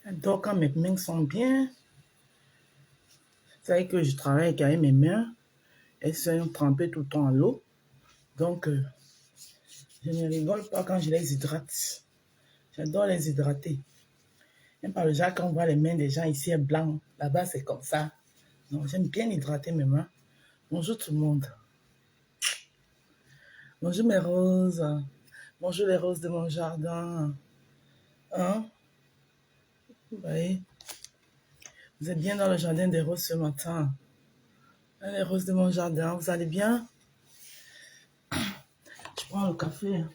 J'adore quand mes mains sont bien. Vous savez que je travaille avec mes mains. Elles sont trempées tout le temps à l'eau. Donc, je ne rigole pas quand je les hydrate. J'adore les hydrater. Même par le genre, quand on voit les mains des gens ici, elles blancs. Là-bas, c'est comme ça. Donc, j'aime bien hydrater mes mains. Bonjour tout le monde. Bonjour mes roses. Bonjour les roses de mon jardin. Hein? Vous voyez? Vous êtes bien dans le jardin des roses ce matin. Les roses de mon jardin, vous allez bien? Je prends le café.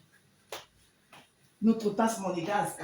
Notre tasse monégasque.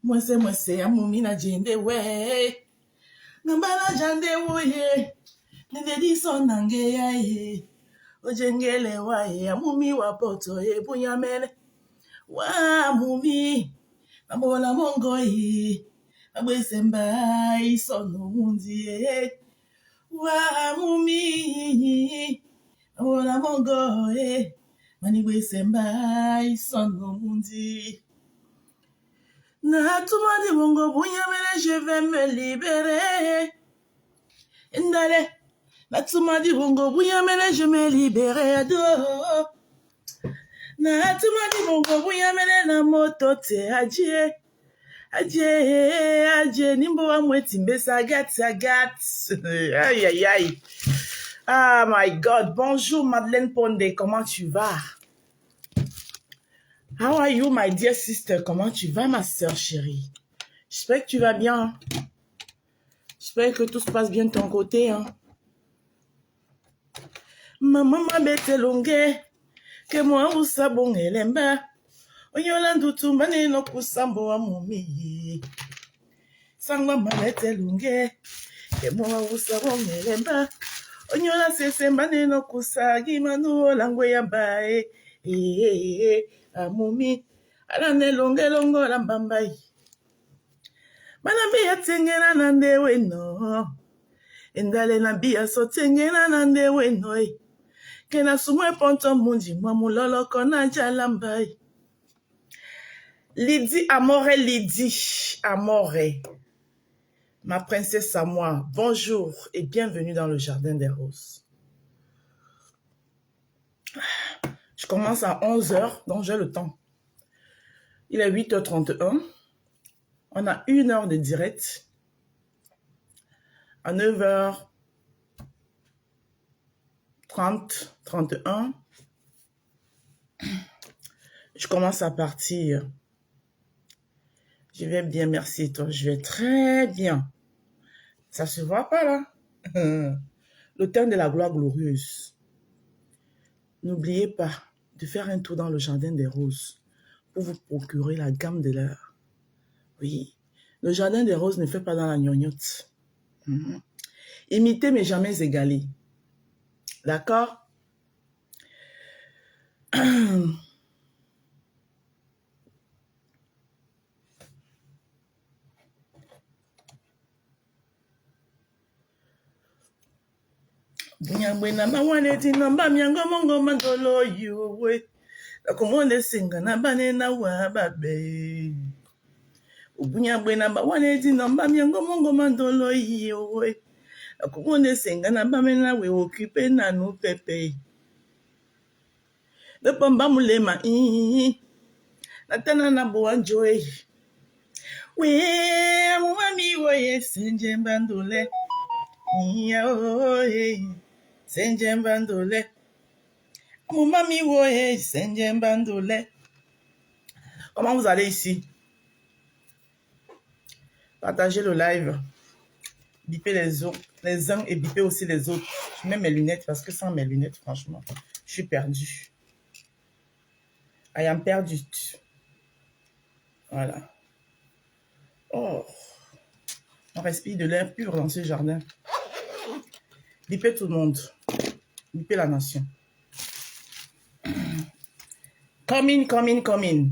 Mwese amumina jende we ngambala jande woye nende sona ngeya ye ojengele wa ye amumi wa poto ye bunyamene wa mumi ambola mongo ye agbesemba isono munzi ye wa mumi ambola mongo ye manigbesemba isono munzi. Natuma di bongo bunyamene, je vais me libérer. Ndale. Natuma di bongo bunyamene, je me libérer. Natuma di bongo bunyamene, na moto te adje. Adje, nimbo wa mweti mbesa agat. Aïe, aïe, aïe. Ah, my God. Bonjour, Madeleine Pondé. Comment tu vas? How are you, my dear sister? Comment tu vas, ma sœur chérie? J'espère que tu vas bien. J'espère que tout se passe bien de ton côté. Hein. Maman m'a bête longue. Que moi ou sabon elemba. Onyolandu tumbane no kusambo wa mumi. Sangwa m'a bête longue. Que moi ou sabon elemba. Onyola sesembane no kusagi manu langwe yambae. Amumi. Alane longe longo lambambai. Manambi ya tengena nandewe no. Endale na bia so tengena nandewe no. Kena sumwe ponto munji mamulolo kona jalambai. Lydie Amore, Lydie Amore. Ma princesse à moi, bonjour et bienvenue dans le jardin des roses. Je commence à 11h, donc j'ai le temps. Il est 8h31. On a 1 heure de direct. À 9h30, 31, je commence à partir. Je vais bien, merci toi. Je vais très bien. Ça se voit pas là? Le thème de la gloire glorieuse. N'oubliez pas de faire un tour dans le jardin des roses pour vous procurer la gamme de l'heure. Oui, le jardin des roses ne fait pas dans la gnognotte. Imitez mais jamais égalez. D'accord? Bunyambwe na mawane ti namba miango mongo mandolo yuwe. Lakumonde singa na bane na wababe. Bunyambwe na mawane ti namba miango mongo mandolo yuwe. Lakumonde singa na bane na we occupé na nou pepe. De pamba mulema natana na boanjoe. We mumami woye senje mbandole. Senje mbandole. Mumami woye senje mbandole. Comment vous allez ici? Partagez le live. Bipez les autres, les uns et bipez aussi les autres. Je mets mes lunettes parce que sans mes lunettes, franchement, je suis perdue. I am perdue. Voilà. Oh, on respire de l'air pur dans ce jardin. Bipez tout le monde. Bipez la nation. Come in, come in, come in.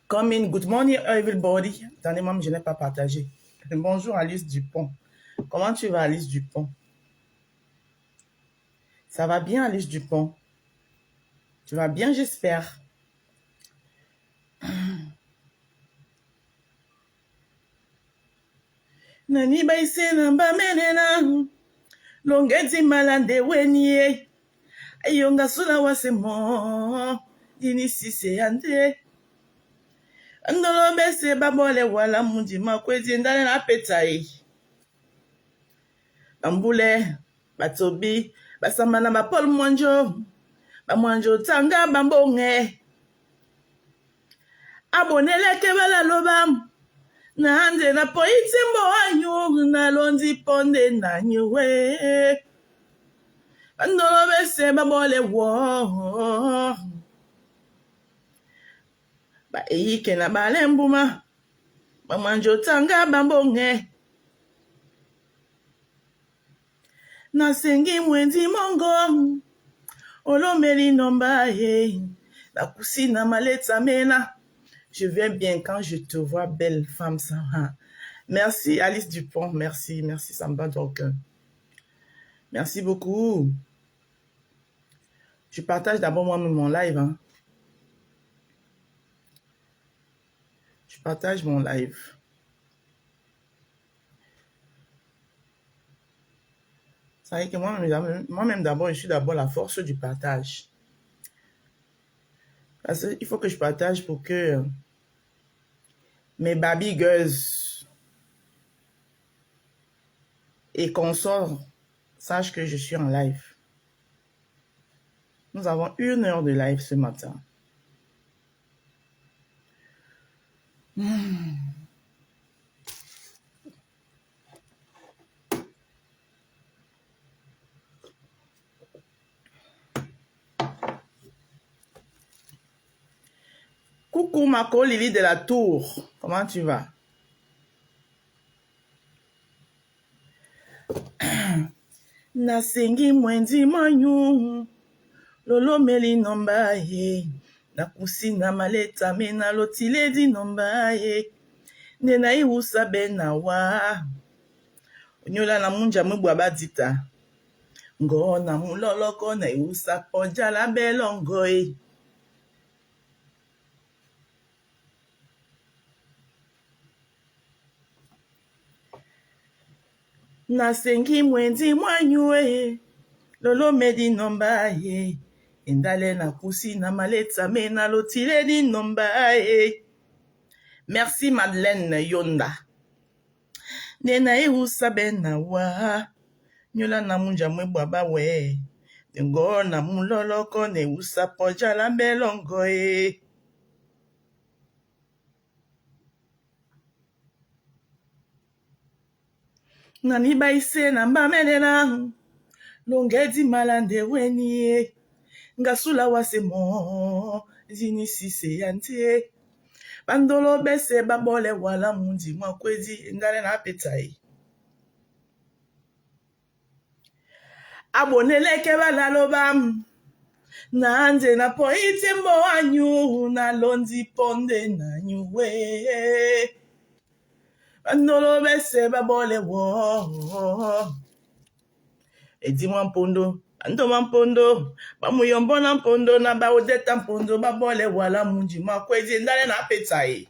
Come in. Good morning, everybody. Attendez, moi, je n'ai pas partagé. Bonjour, Alice Dupont. Comment tu vas, Alice Dupont? Ça va bien, Alice Dupont? Tu vas bien, j'espère. Nani baise namba menena. Longeti malande wenye. Ayonga sula wasemo. Dini sise ande. Andolo bese babole wala mundi makwezi ndale na petai. Bambule, batobi, basamana bapol mwanjo. Bamwanjo tanga bambonge. Abonele kebala lobam. Na ande na poiti mbo anyu. Na londi ponde na nyuwe. Andolo bese babole wo. Ba eike na balembuma. Bamwanjo tanga bambonge. Nasengi mwendi mongo. Olomeli nomba ye. La kusina maleta mena. Je vais bien quand je te vois, belle femme. Ça va. Merci Alice Dupont. Merci, merci Samba. Donc, merci beaucoup. Je partage d'abord moi-même mon live. Hein. Je partage mon live. Ça veut dire que moi-même d'abord, je suis d'abord la force du partage. Parce qu'il faut que je partage pour que mes baby girls et consorts sachent que je suis en live. Nous avons 1 heure de live ce matin. Coucou Marco Lily de la Tour. Comment tu vas? Nasengi mwendi manyu. Lolo meli nomba ye. Nakusina maleta mena lotile di nomba ye. Nena iwusa bena wa. Onyola na munja mwibu abadita. Ngo na muloloko na iwusa ponja la belongo ye. Nasengi mwendi mwanyue. Lolo medi nomba ye. Indale na kusi na maleta mena lotile di nomba ye. Merci Madeleine Yonda. Nena iwusa bena wa. Nyola na munja mwebu abawe. Ngo na muloloko na iwusa ponja la belongo ye. Nani baise na mba menena. Longedi malande wenye. Ngasula wasemo. Zini sise yante. Bandolo bese babole wala mundi mwakwezi. Ndale na petai. Abonele kebala lobam. Na ande na poite mbo anyu. Na londi ponde na nyuwe. Bandolo bese babole wo. E di mwa mpondo. Ando mwa mpondo. Bamuyombo na mpondo. Na ba odeta mpondo. Babole wala mundi mwakwezi. Ndale na petai.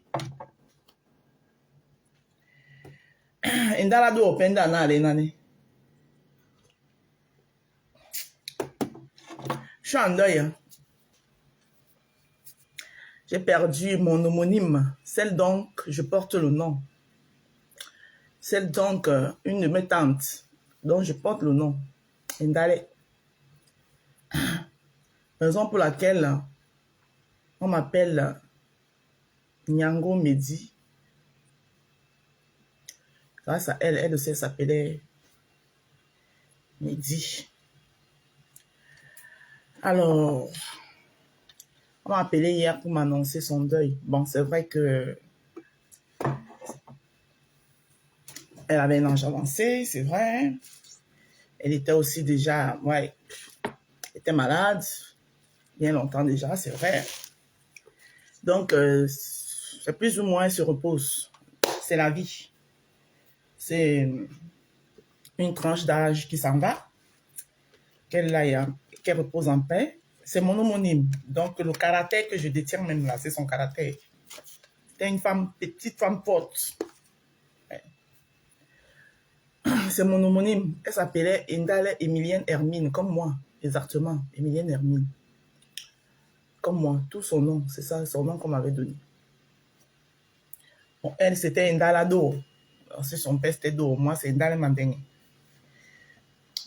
Ndala do openda na ale nani. Je suis en deuil. J'ai perdu mon homonyme, celle donc, je porte le nom. Celle donc, une de mes tantes, dont je porte le nom. Ndale. Raison pour laquelle on m'appelle Nyango Medi. Grâce à elle, elle aussi s'appelait Medi. Alors, On m'a appelé hier pour m'annoncer son deuil. Bon, c'est vrai que elle avait un âge avancé, c'est vrai. Elle était aussi déjà, ouais, elle était malade, bien longtemps déjà, c'est vrai. Donc, c'est plus ou moins, elle se repose. C'est la vie. C'est une tranche d'âge qui s'en va, qu'elle repose en paix. C'est mon homonyme. Donc, le caractère que je détiens même là, c'est son caractère. C'était une femme, petite femme forte. C'est mon homonyme. Elle s'appelait Indale Emilienne Hermine, comme moi, exactement. Emilienne Hermine. Comme moi, tout son nom, c'est ça, son nom qu'on m'avait donné. Bon, elle, c'était Indala Do. C'est son père, c'était Do. Moi, c'est Indale Mandeng.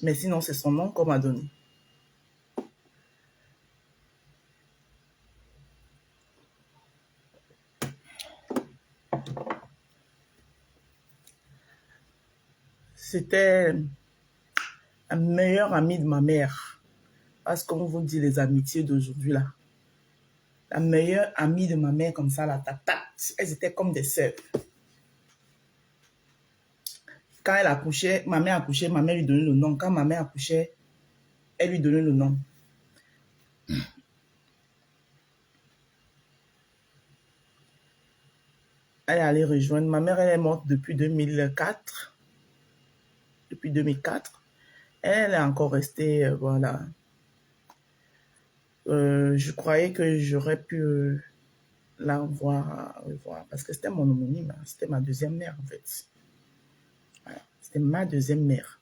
Mais sinon, c'est son nom qu'on m'a donné. C'était un meilleur ami de ma mère. Parce qu'on vous dit les amitiés d'aujourd'hui, là. La meilleure amie de ma mère, comme ça, la tata, elles étaient comme des sœurs. Quand elle accouchait, ma mère accouchait, ma mère lui donnait le nom. Quand ma mère accouchait, elle lui donnait le nom. Elle est allée rejoindre. Ma mère, elle est morte depuis 2004. Depuis 2004. Elle est encore restée, voilà. Je croyais que j'aurais pu la revoir, parce que c'était mon homonyme. C'était ma deuxième mère, en fait. Voilà. C'était ma deuxième mère.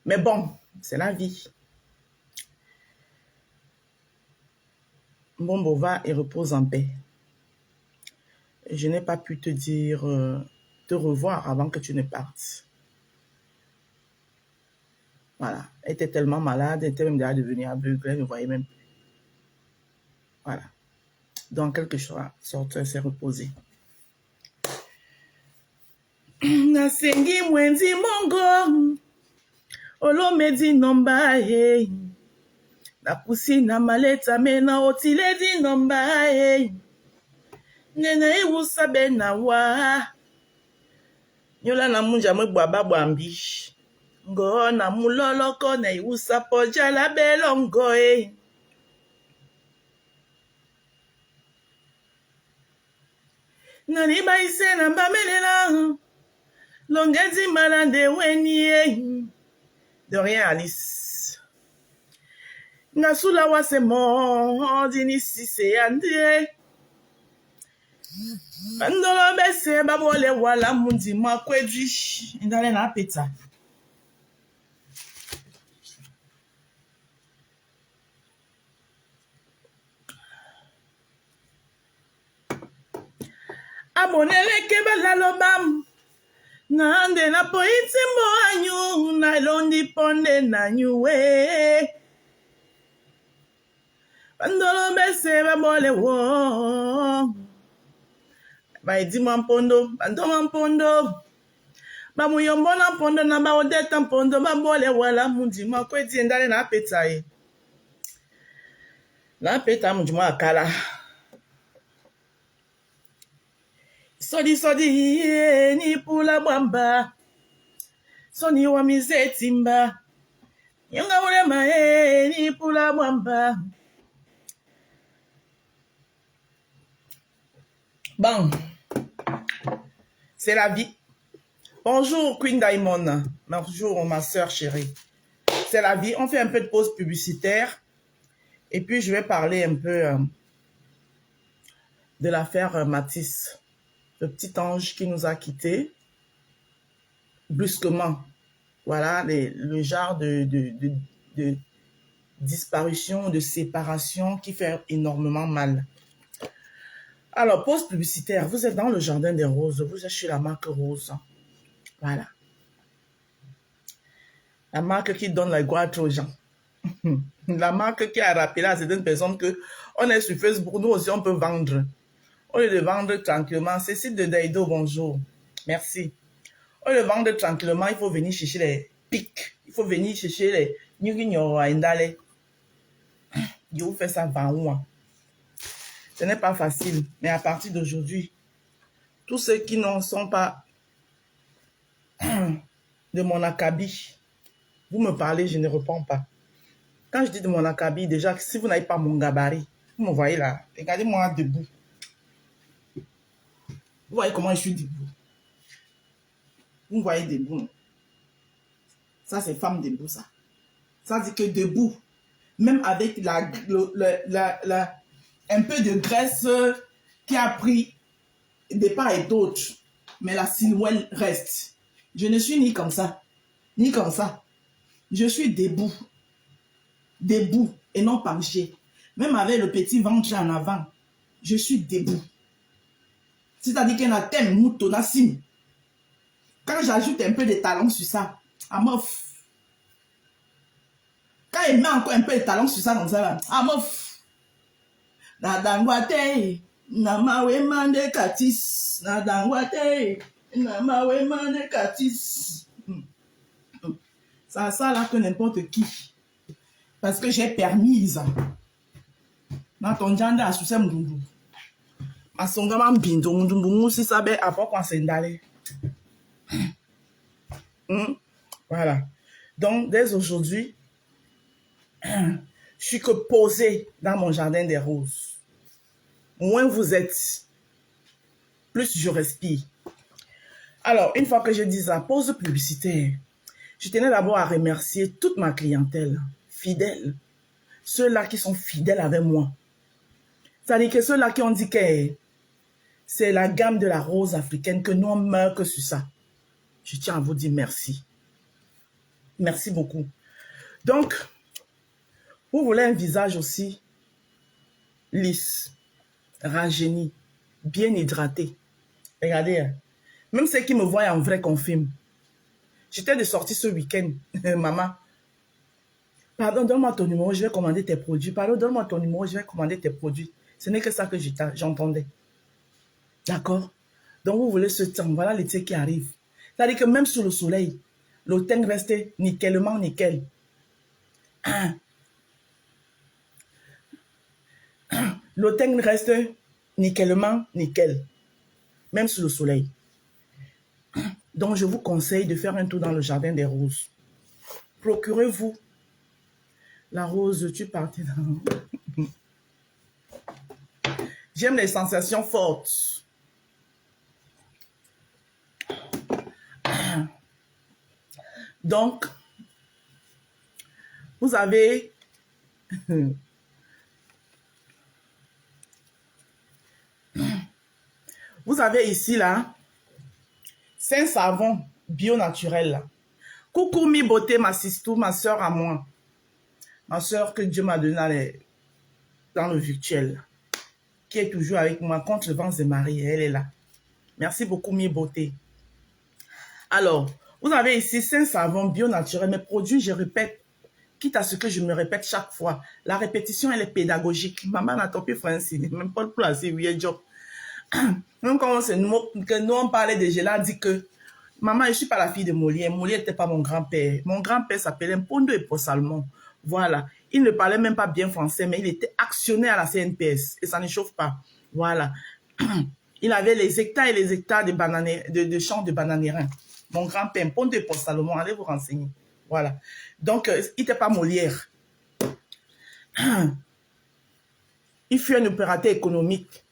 Mais bon, c'est la vie. Bon, va et repose en paix. Je n'ai pas pu te dire te revoir avant que tu ne partes. Voilà. Elle était tellement malade, elle était même déjà devenue aveugle, elle ne voyait même plus. Voilà. Donc, quelque sorte, elle s'est reposée. Nasengi mwenzi mongo, olomedi nomba he. Napusi na maleta mena otiledi nomba he. Nene iwusa be na wa. Nyola na munja mwe bwaba bwambi. Ngo na muloloko na iwusa poja la belongo e. Nani ba ise na mba melela. Longezi malande weni e. De rien, Alice. Nasula wase mo dini sise ande. Bandolo bese babole wala mundi makwedi. Indale na peta. Abonele keba lalobam. Nande na poiti mo anyu. Na londi ponde na nyuwe. Bandolo bese babole wo. Baidi mampondo. Bando mampondo. Bamuyombo na mpondo na baodeta mpondo. Babole wala mundi makwedi. Indale na peta e. Na peta mundi mwa akala. Sodi ni pula bamba. Soni wa mizetimba. Yonga ulema ni pula bamba. Bon. C'est la vie. Bonjour Queen Diamond. Bonjour ma soeur chérie. C'est la vie. On fait un peu de pause publicitaire. Et puis je vais parler un peu de l'affaire Matisse. Le petit ange qui nous a quittés brusquement. Voilà le genre de disparition, de séparation qui fait énormément mal. Alors, pause publicitaire. Vous êtes dans le jardin des roses. Vous êtes chez la marque Rose. Voilà. La marque qui donne la gloire aux gens. La marque qui a rappelé à certaines personnes que on est sur Facebook, nous aussi on peut vendre. Au lieu de vendre tranquillement, Cécile de Daido, bonjour. Merci. Au lieu de vendre tranquillement, il faut venir chercher les pics. Il faut venir chercher les Nyuginyo Indale. Je vous fais ça 20 mois. Ce n'est pas facile, mais à partir d'aujourd'hui, tous ceux qui n'en sont pas de mon acabit, vous me parlez, je ne réponds pas. Quand je dis de mon acabit, déjà, si vous n'avez pas mon gabarit, vous me voyez là, regardez-moi debout. Vous voyez comment je suis debout. Vous me voyez debout, non? Ça, c'est femme debout, ça. Ça dit que debout, même avec un peu de graisse qui a pris de part et d'autre, mais la silhouette reste. Je ne suis ni comme ça, ni comme ça. Je suis debout. Debout et non penché. Même avec le petit ventre en avant, je suis debout. C'est-à-dire qu'il y a un thème moutonassim. Quand j'ajoute un peu de talent sur ça, à mof. Quand il met encore un peu de talent sur ça, comme ça, à mof. Nadangwate, namawe mande katis. Nadangwate, namawe mande katis. Ça là que n'importe qui. Parce que j'ai permise. Dans ton janda à sous mdumbu. Masonga mambindo mdumbu musi sabe apoko sendale. Voilà. Donc, dès aujourd'hui, je suis que posée dans mon jardin des roses. Moins vous êtes, plus je respire. Alors, une fois que je dis la pause publicitaire, je tenais d'abord à remercier toute ma clientèle fidèle. Ceux-là qui sont fidèles avec moi. C'est-à-dire que ceux-là qui ont dit que c'est la gamme de la rose africaine, que nous on meurt que sur ça. Je tiens à vous dire merci. Merci beaucoup. Donc, vous voulez un visage aussi lisse, rajeuni, bien hydraté. Regardez, même ceux qui me voient en vrai confirment. J'étais de sortie ce week-end. Maman, pardon, donne-moi ton numéro, je vais commander tes produits. Pardon, donne-moi ton numéro, je vais commander tes produits. Ce n'est que ça que j'entendais. D'accord? Donc, vous voulez ce temps. Voilà l'été qui arrive. C'est-à-dire que même sous le soleil, le teint reste nickelement nickel. Le teint reste nickelement nickel. Même sous le soleil. Donc, je vous conseille de faire un tour dans le jardin des roses. Procurez-vous la rose, tu partais dans... J'aime les sensations fortes. Donc, vous avez... Vous avez ici, là, 5 savons bio naturels. Coucou mi beauté, ma sistou, ma soeur à moi. Ma soeur que Dieu m'a donné dans le virtuel. Qui est toujours avec moi contre le vent de Marie. Elle est là. Merci beaucoup mi beauté. Alors, vous avez ici 5 savons bio naturels. Mes produits, je répète, quitte à ce que je me répète chaque fois. La répétition, elle est pédagogique. Maman n'a pas pu Francine. Même pas pour la série job. Même quand on parlait de Géla, dit que maman, je ne suis pas la fille de Molière. Molière n'était pas mon grand-père. Mon grand-père s'appelait Mpondo et Salmon. Voilà. Il ne parlait même pas bien français, mais il était actionnaire à la CNPS. Et ça ne chauffe pas. Voilà. Il avait les hectares et les hectares de champs de bananerins. Mon grand-père, Mpondo et Salmon, allez vous renseigner. Voilà. Donc, il n'était pas Molière. Il fut un opérateur économique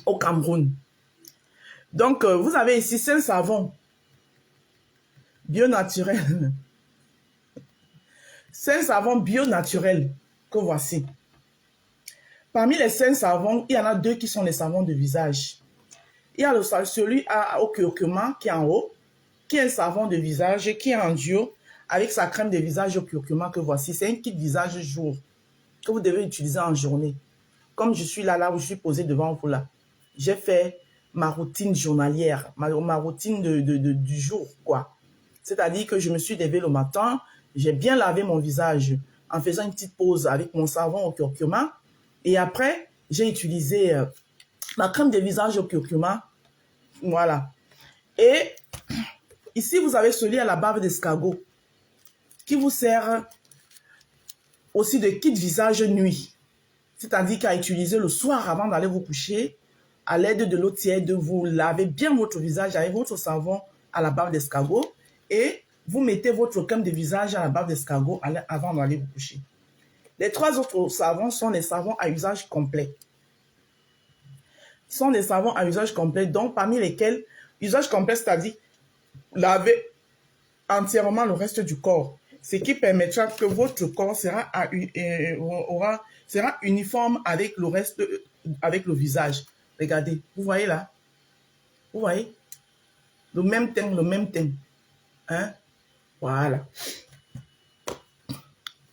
au Cameroun. Donc, vous avez ici 5 savons bio naturels. 5 savons bio naturels que voici. Parmi les 5 savons, il y en a 2 qui sont les savons de visage. Il y a celui au curcuma qui est en haut, qui est un savon de visage, qui est en duo avec sa crème de visage au curcuma que voici. C'est un kit visage jour que vous devez utiliser en journée. Comme je suis là où je suis posée devant vous là. J'ai fait ma routine journalière, ma routine du jour, quoi. C'est-à-dire que je me suis levée le matin, j'ai bien lavé mon visage en faisant une petite pause avec mon savon au curcuma. Et après, j'ai utilisé ma crème de visage au curcuma. Voilà. Et ici, vous avez celui à la bave d'escargot qui vous sert aussi de kit visage nuit. c'est-à-dire qu'à utiliser le soir avant d'aller vous coucher, à l'aide de l'eau tiède, vous lavez bien votre visage avec votre savon à la bave d'escargot et vous mettez votre crème de visage à la bave d'escargot avant d'aller vous coucher. Les 3 autres savons sont des savons à usage complet. Ce sont des savons à usage complet, donc parmi lesquels, usage complet, c'est-à-dire laver entièrement le reste du corps, ce qui permettra que votre corps sera uniforme avec le reste, avec le visage. Regardez, vous voyez là? Vous voyez? Le même thème, le même thème. Hein? Voilà.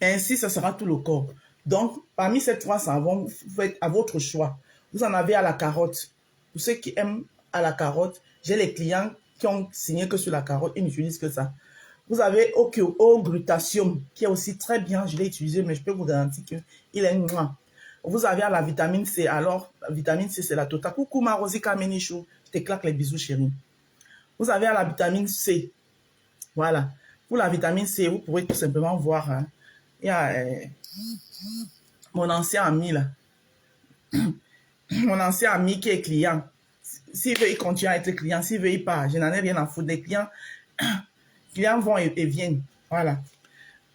Ainsi, ça sera tout le corps. Donc, parmi ces 3 savons, vous faites à votre choix. Vous en avez à la carotte. Pour ceux qui aiment à la carotte, j'ai les clients qui ont signé que sur la carotte, ils n'utilisent que ça. Vous avez au glutathium, qui est aussi très bien, je l'ai utilisé, mais je peux vous garantir qu'il est noir. Vous avez à la vitamine C. Alors, la vitamine C, c'est la Tota. Coucou ma Rosika Menichou, je te claque les bisous, chérie. Vous avez à la vitamine C. Voilà. Pour la vitamine C, vous pouvez tout simplement voir. Hein. Il y a mon ancien ami là. Mon ancien ami qui est client. S'il veut, il continue à être client. S'il veut, il part. Je n'en ai rien à foutre. Les clients vont et viennent. Voilà.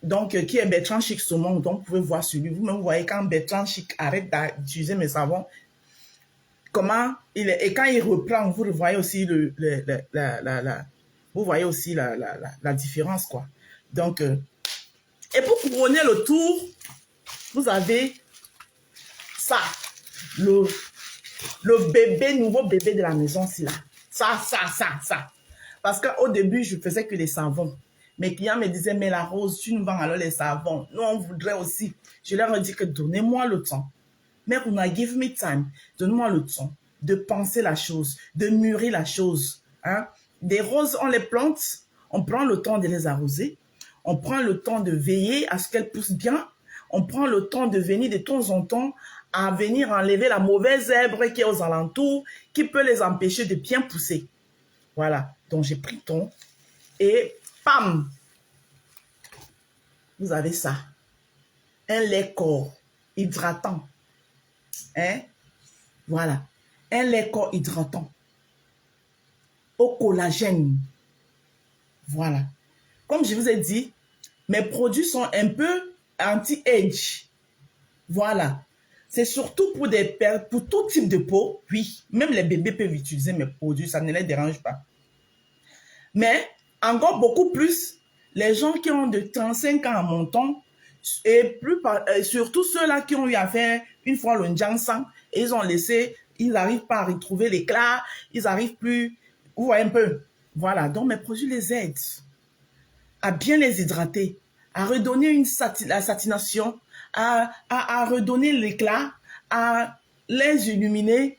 Donc, qui est Bertrand Chic Saumon. Donc, vous pouvez voir sur lui. Vous-même, vous voyez quand Bertrand Chic arrête d'utiliser mes savons, comment il est. Et quand il reprend, vous voyez aussi vous voyez aussi la différence, quoi. Donc, et pour couronner le tour, vous avez ça. Le bébé, nouveau bébé de la maison, c'est là. Ça. Parce qu'au début, je faisais que des savons. Mes clients me disaient, mais la Rose, tu nous vends alors les savons. Nous, on voudrait aussi. Je leur ai dit que donnez-moi le temps. Mais give me time. Donnez-moi le temps de penser la chose, de mûrir la chose. Hein? Des roses, on les plante, on prend le temps de les arroser, on prend le temps de veiller à ce qu'elles poussent bien, on prend le temps de venir de temps en temps à venir enlever la mauvaise herbe qui est aux alentours, qui peut les empêcher de bien pousser. Voilà. Donc, j'ai pris ton et pam! Vous avez ça. Un lait corps hydratant. Hein? Voilà. Un lait corps hydratant. Au collagène. Voilà. Comme je vous ai dit, mes produits sont un peu anti-age. Voilà. C'est surtout pour tout type de peau. Oui, même les bébés peuvent utiliser mes produits, ça ne les dérange pas. Mais encore beaucoup plus, les gens qui ont de 35 ans à montant, et surtout ceux-là qui ont eu à faire une fois le Njansang, et ils ont laissé, ils n'arrivent pas à retrouver l'éclat, ils n'arrivent plus, vous voyez un peu. Voilà, donc mes produits les aident à bien les hydrater, à redonner la satination, à redonner l'éclat, à les illuminer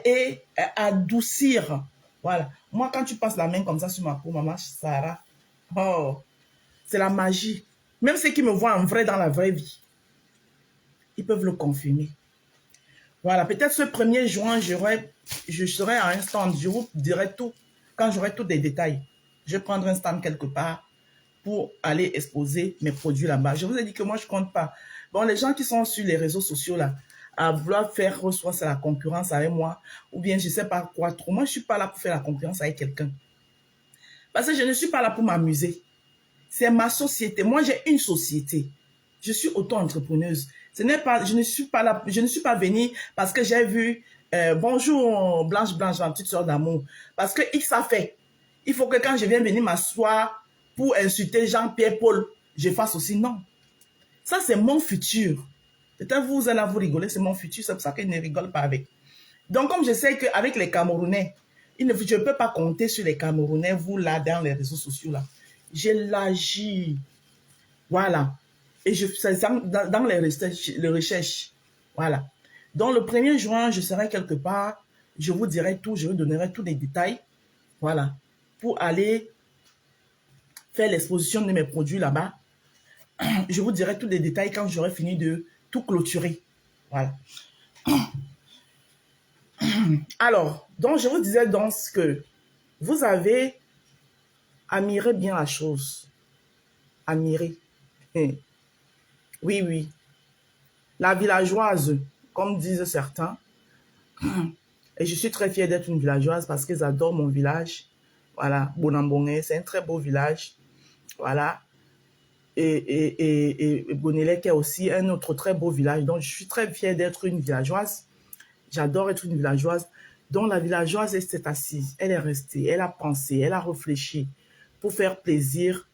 et à adoucir. Voilà. Moi, quand tu passes la main comme ça sur ma peau, maman Sarah, oh, c'est la magie. Même ceux qui me voient en vrai dans la vraie vie, ils peuvent le confirmer. Voilà, peut-être ce 1er juin, je serai à un stand, je vous dirai tout, quand j'aurai tous les détails. Je prendrai un stand quelque part pour aller exposer mes produits là-bas. Je vous ai dit que moi, je ne compte pas. Bon, les gens qui sont sur les réseaux sociaux là, à vouloir faire soit c'est la concurrence avec moi, ou bien je ne sais pas quoi trop. Moi, je ne suis pas là pour faire la concurrence avec quelqu'un. Parce que je ne suis pas là pour m'amuser. C'est ma société. Moi, j'ai une société. Je suis auto-entrepreneuse. Je ne suis pas là, je ne suis pas venue parce que j'ai vu bonjour Blanche, ma petite soeur d'amour. Parce que X a fait. Il faut que quand je viens venir m'asseoir pour insulter Jean-Pierre Paul, je fasse aussi non. Ça, c'est mon futur. Peut-être vous allez vous rigoler, c'est mon futur, c'est pour ça que je ne rigole pas avec. Donc, comme je sais qu'avec les Camerounais, je ne peux pas compter sur les Camerounais, vous là, dans les réseaux sociaux là. J'ai l'agi. Voilà. Et c'est dans les recherches. Voilà. Donc, le 1er juin, je serai quelque part, je vous dirai tout, je vous donnerai tous les détails. Voilà. Pour aller faire l'exposition de mes produits là-bas. Je vous dirai tous les détails quand j'aurai fini de tout clôturer. Voilà. Alors, donc je vous disais donc que vous avez admiré bien la chose. Admiré. Oui, oui. La villageoise, comme disent certains, et je suis très fière d'être une villageoise parce qu'ils adorent mon village. Voilà, Bonambongé, c'est un très beau village. Voilà. Et Bonelec est aussi un autre très beau village. Donc, je suis très fière d'être une villageoise. J'adore être une villageoise. Donc, la villageoise, elle s'est assise, elle est restée, elle a pensé, elle a réfléchi pour faire plaisir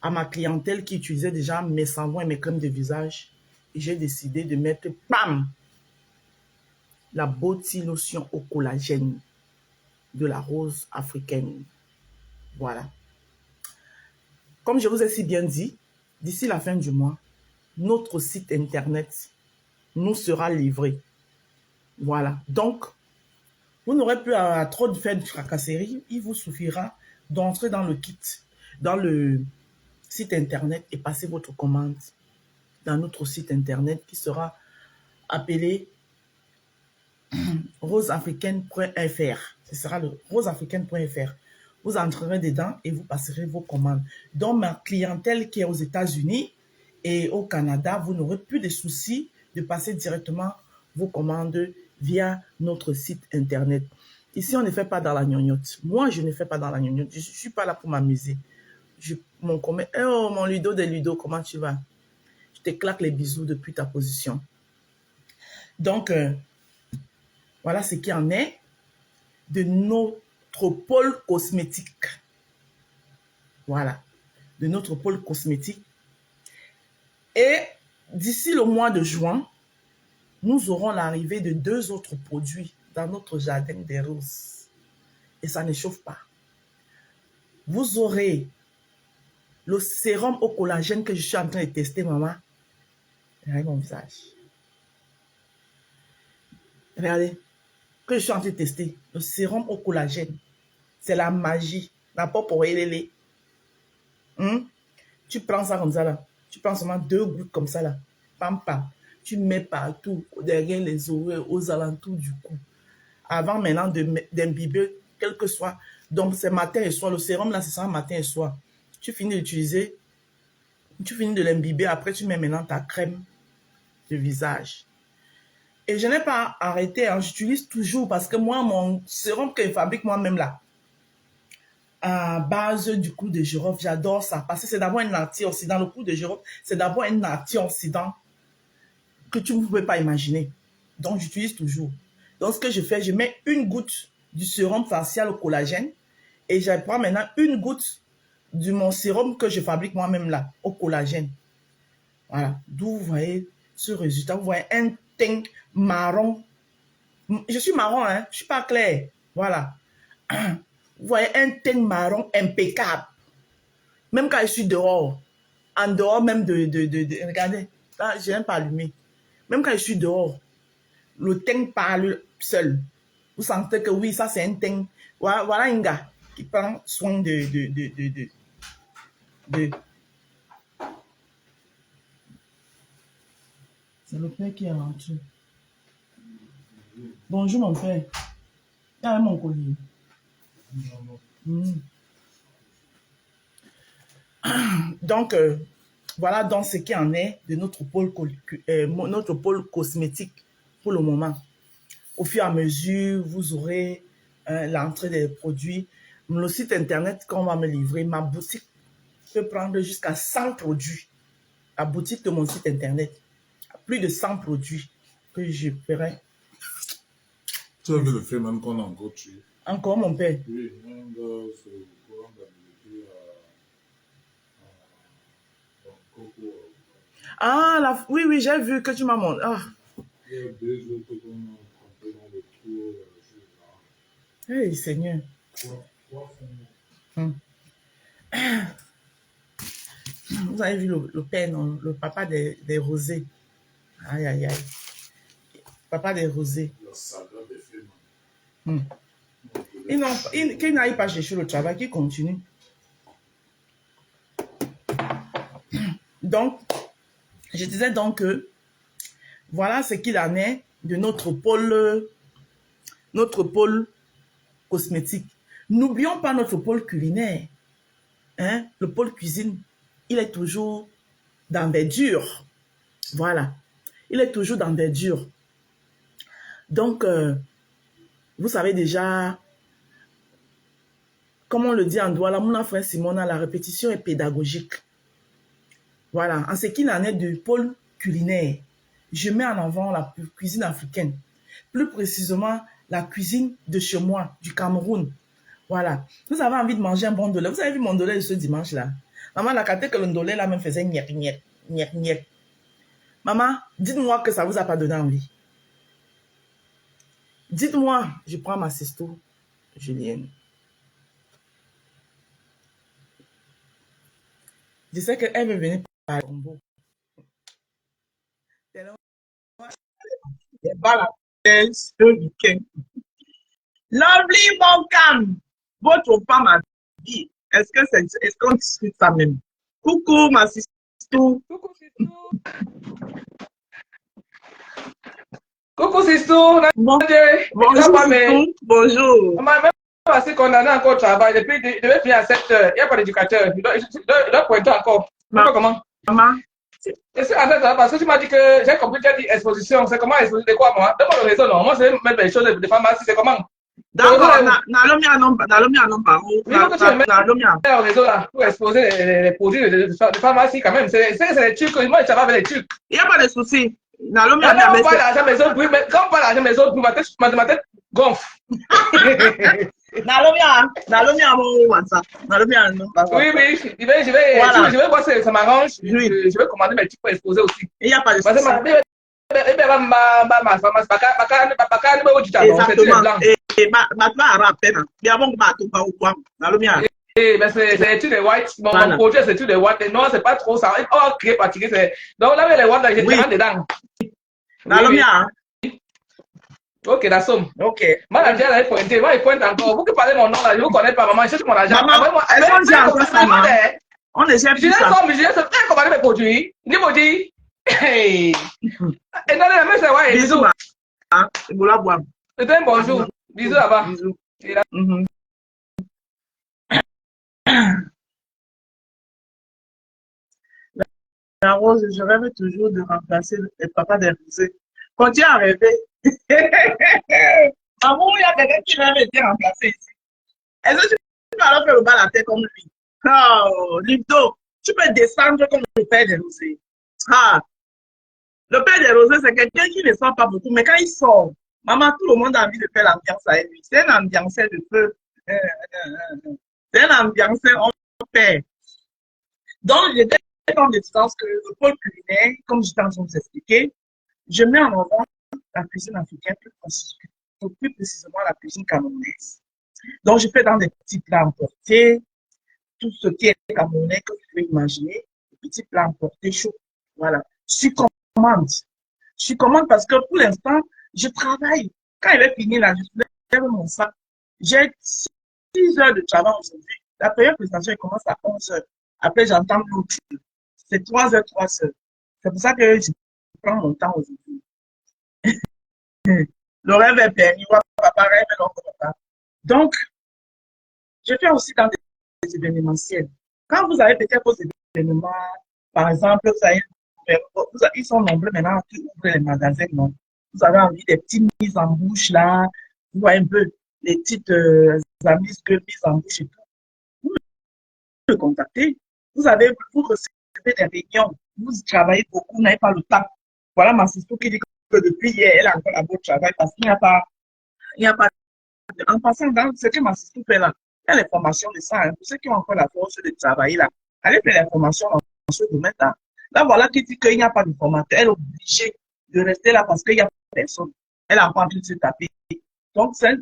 à ma clientèle qui utilisait déjà mes savons et mes crèmes de visage. Et j'ai décidé de mettre, bam, la Body Lotion au collagène de la rose africaine. Voilà. Comme je vous ai si bien dit, d'ici la fin du mois, notre site internet nous sera livré. Voilà. Donc, vous n'aurez plus à trop de faire de fracasserie. Il vous suffira d'entrer dans le kit, dans le site internet et passer votre commande dans notre site internet qui sera appelé roseafricaine.fr. Ce sera le roseafricaine.fr. Vous entrerez dedans et vous passerez vos commandes. Dans ma clientèle qui est aux États-Unis et au Canada, vous n'aurez plus de soucis de passer directement vos commandes via notre site internet. Ici, on ne fait pas dans la gnognotte. Moi, je ne fais pas dans la gnognotte. Je ne suis pas là pour m'amuser. Mon Ludo de Ludo, comment tu vas? Je te claque les bisous depuis ta position. Donc, voilà ce qui en est de notre pôle cosmétique. Voilà, de notre pôle cosmétique. Et d'ici le mois de juin, nous aurons l'arrivée de 2 autres produits dans notre jardin des roses. Et ça ne chauffe pas. Vous aurez le sérum au collagène que je suis en train de tester, maman. Regardez mon visage. Regardez. Que je suis en train de tester. Le sérum au collagène. C'est la magie. La pop pour les. Tu prends ça comme ça là. Tu prends seulement 2 gouttes comme ça là. Pam pam. Tu mets partout, derrière les oreilles, aux alentours du cou. Avant maintenant d'imbiber, quel que soit. Donc c'est matin et soir. Le sérum là, c'est ça matin et soir. Tu finis d'utiliser. Tu finis de l'imbiber. Après, tu mets maintenant ta crème de visage. Et je n'ai pas arrêté. Hein, j'utilise toujours parce que moi, mon sérum que je fabrique moi-même là, à base du clou de girofle, j'adore ça parce que c'est d'abord un antioxydant. Le clou de girofle, c'est d'abord un antioxydant que tu ne pouvais pas imaginer. Donc, j'utilise toujours. Donc, ce que je fais, je mets une goutte du sérum facial au collagène et je prends maintenant une goutte de mon sérum que je fabrique moi-même là, au collagène. Voilà. D'où vous voyez ce résultat. Vous voyez un teint marron. Je suis marron, hein. Je ne suis pas clair. Voilà. Vous voyez un teint marron impeccable. Même quand je suis dehors. En dehors même regardez. Là, je n'aime pas allumer. Même quand je suis dehors, le teint parle seul. Vous sentez que oui, ça c'est un teint. Voilà un gars qui prend soin de C'est le père qui est rentré. Bonjour mon père. Il y a mon collier. Donc, voilà donc ce qui en est de notre pôle cosmétique pour le moment. Au fur et à mesure, vous aurez l'entrée des produits. Le site internet qu'on va me livrer, ma boutique peut prendre jusqu'à 100 produits. La boutique de mon site internet, plus de 100 produits que je ferai. Tu as vu le fait même qu'on a encore tué. Encore mon père? Oui, un gars sur le courant d'habilité à Coco. Ah, oui, j'ai vu que tu m'as montré. Ah. Il y a 2 autres qu'on a trempés dans le trou. Hey, Seigneur. 3 fonds. Vous avez vu le père, non? Le papa des rosés. Aïe, aïe, aïe. Papa des rosés. La saga des faits. Qu'il n'aille pas chercher le travail, qu'il continue. Donc, je disais donc que voilà ce qu'il en est de notre pôle cosmétique. N'oublions pas notre pôle culinaire. Hein? Le pôle cuisine, il est toujours d'envergure. Voilà. Il est toujours dans des durs. Donc, vous savez déjà, comme on le dit en Douala, mon frère Simona, la répétition est pédagogique. Voilà. En ce qui en est du pôle culinaire, je mets en avant la cuisine africaine. Plus précisément, la cuisine de chez moi, du Cameroun. Voilà. Vous avez envie de manger un bon dolé. Vous avez vu mon dolé de ce dimanche-là? Maman, la capté que le dolé là même faisait niek, niek, niek, niek. Maman, dites-moi que ça vous a pas donné envie. Dites-moi, je prends ma sisto, Julienne. Je sais qu'elle veut venir par Combo. Ce week-end. Lovely Moncam, votre femme a dit, est-ce qu'on discute ça même? Coucou, ma sisto. Coucou, Sistou. Coucou, Sistou. Bonjour, sisto. Bonjour. On m'a même passé qu'on en a encore au travail. Depuis, il devait finir à 7 heures. Il n'y a pas d'éducateur. Il doit pointer encore. Comment? Maman. Je suis en train de parce que tu m'as dit que j'ai compris que tu as dit exposition. C'est comment exposer de quoi, moi? Donne-moi le réseau, non? Moi, c'est mettre des choses de pharmacie. C'est comment? D'accord, n'allons un nombre. Le réseau là, pour exposer les produits de pharmacie quand même. C'est les trucs. Moi, je travaille avec les trucs. Il n'y a pas de souci. Quand on parle d'argent maison, quand on parle d'argent maison, ma tête gonfle. Oui, je vais voir si ça m'arrange. Je vais commander mes trucs pour exposer aussi. Il n'y a pas de souci. Exactement. C'est l'étude des whites. Mon projet, c'est l'étude des whites. Et non, c'est pas trop ça. Oh, ok, pratiquer. Donc là, les whites, j'ai rentré dedans. Ok, la somme. Ok. Moi, la j'ai pointé. Moi, il pointe encore. Vous qui parlez mon nom là, je ne vous connais pas, maman. Je cherche mon argent. On est chef. Je sais commander mes produits. Ni me dit. Hey. Et dans la main, c'est ouais. Bisous. C'est un bonjour. Bisous là-bas. Bisous. La Rose, je rêve toujours de remplacer le papa des rosés. Continue à rêver. Maman, il y a quelqu'un qui rêve de te remplacer ici. Est-ce que tu peux alors faire le bas la tête comme lui? Oh, Lido, tu peux descendre comme le père des rosés. Ah, le père des rosés, c'est quelqu'un qui ne sort pas beaucoup, mais quand il sort, maman, tout le monde a envie de faire l'ambiance avec lui. C'est un ambianceur de feu. C'est un ambianceur en paix. Donc, j'étais en distance que le pôle culinaire, comme j'étais en train de vous expliquer, je mets en avant la cuisine africaine, plus précisément la cuisine camerounaise. Donc, je fais dans des petits plats emportés, tout ce qui est camerounais que vous pouvez imaginer, des petits plats emportés chauds. Voilà. Je suis commande parce que pour l'instant, je travaille. Quand il est fini là, je lève mon sac. J'ai 6 heures de travail aujourd'hui. La première présentation elle commence à 11 heures. Après, j'entends l'autre. C'est 3 heures, 3 heures. C'est pour ça que je prends mon temps aujourd'hui. Le rêve est permis. Papa rêve, l'autre papa. Donc, je fais aussi dans des événementiels. Quand vous avez peut-être vos événements, par exemple, ils sont nombreux maintenant qui ouvrent les magasins, non? Vous avez envie des petites mises en bouche là, vous voyez un peu les petites mises en bouche et tout. Vous me contactez. Vous recevez des réunions, vous travaillez beaucoup, vous n'avez pas le temps. Voilà ma sister qui dit que depuis hier, elle a encore la beau travail parce qu'il n'y a pas, en passant dans ce que ma sister fait là, il y a les formations de ça, hein, pour ceux qui ont encore la force de travailler là, allez faire les formations dans ce domaine-là. Là, voilà qui dit qu'il n'y a pas de formateur, elle est obligée de rester là parce qu'il n'y a personne. Elle a pas envie de se taper. Donc, c'est un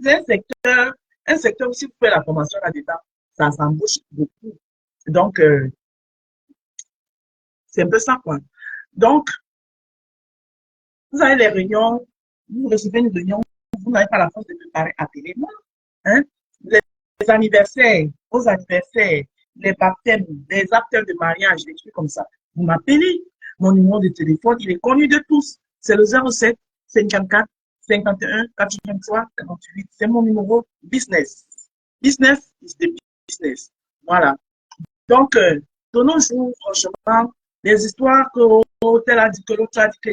secteur où si vous faites la formation là-dedans, ça s'embauche beaucoup. Donc, c'est un peu ça, quoi. Donc, vous avez les réunions, vous recevez une réunion, vous n'avez pas la force de préparer, appelez-moi. Hein? Les anniversaires, vos anniversaires, les baptêmes, les actes de mariage, des trucs comme ça. Vous m'appelez. Mon numéro de téléphone, il est connu de tous. C'est le 07 54 51 83 48. C'est mon numéro business. Business is the business. Voilà. Donc, de nos jours, franchement, Les histoires que tel a dit que l'autre a dit que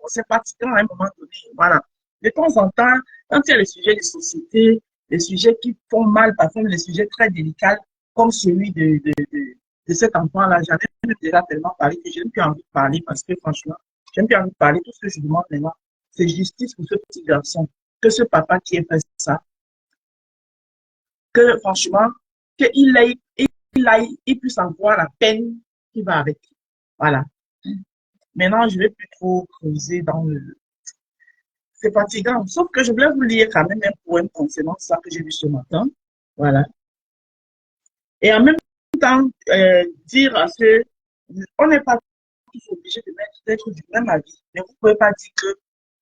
c'est fatigant à un moment donné. Voilà. De temps en temps, quand il y a les sujets de société, les sujets qui font mal, parfois les sujets très délicats, comme celui de cet enfant-là, j'avais déjà tellement parlé que je n'ai plus envie de parler parce que franchement, je n'ai plus envie de parler. Tout ce que je demande maintenant, c'est justice pour ce petit garçon. Que ce papa qui ait fait ça, que franchement, il puisse en voir la peine qui va avec. Voilà. Maintenant, je ne vais plus trop creuser dans le. C'est fatigant. Sauf que je voulais vous lire quand même un poème concernant ça que j'ai vu ce matin. Voilà. Et en même temps, dire à ceux, on n'est pas tous obligés d'être du même avis. Mais vous ne pouvez pas dire que,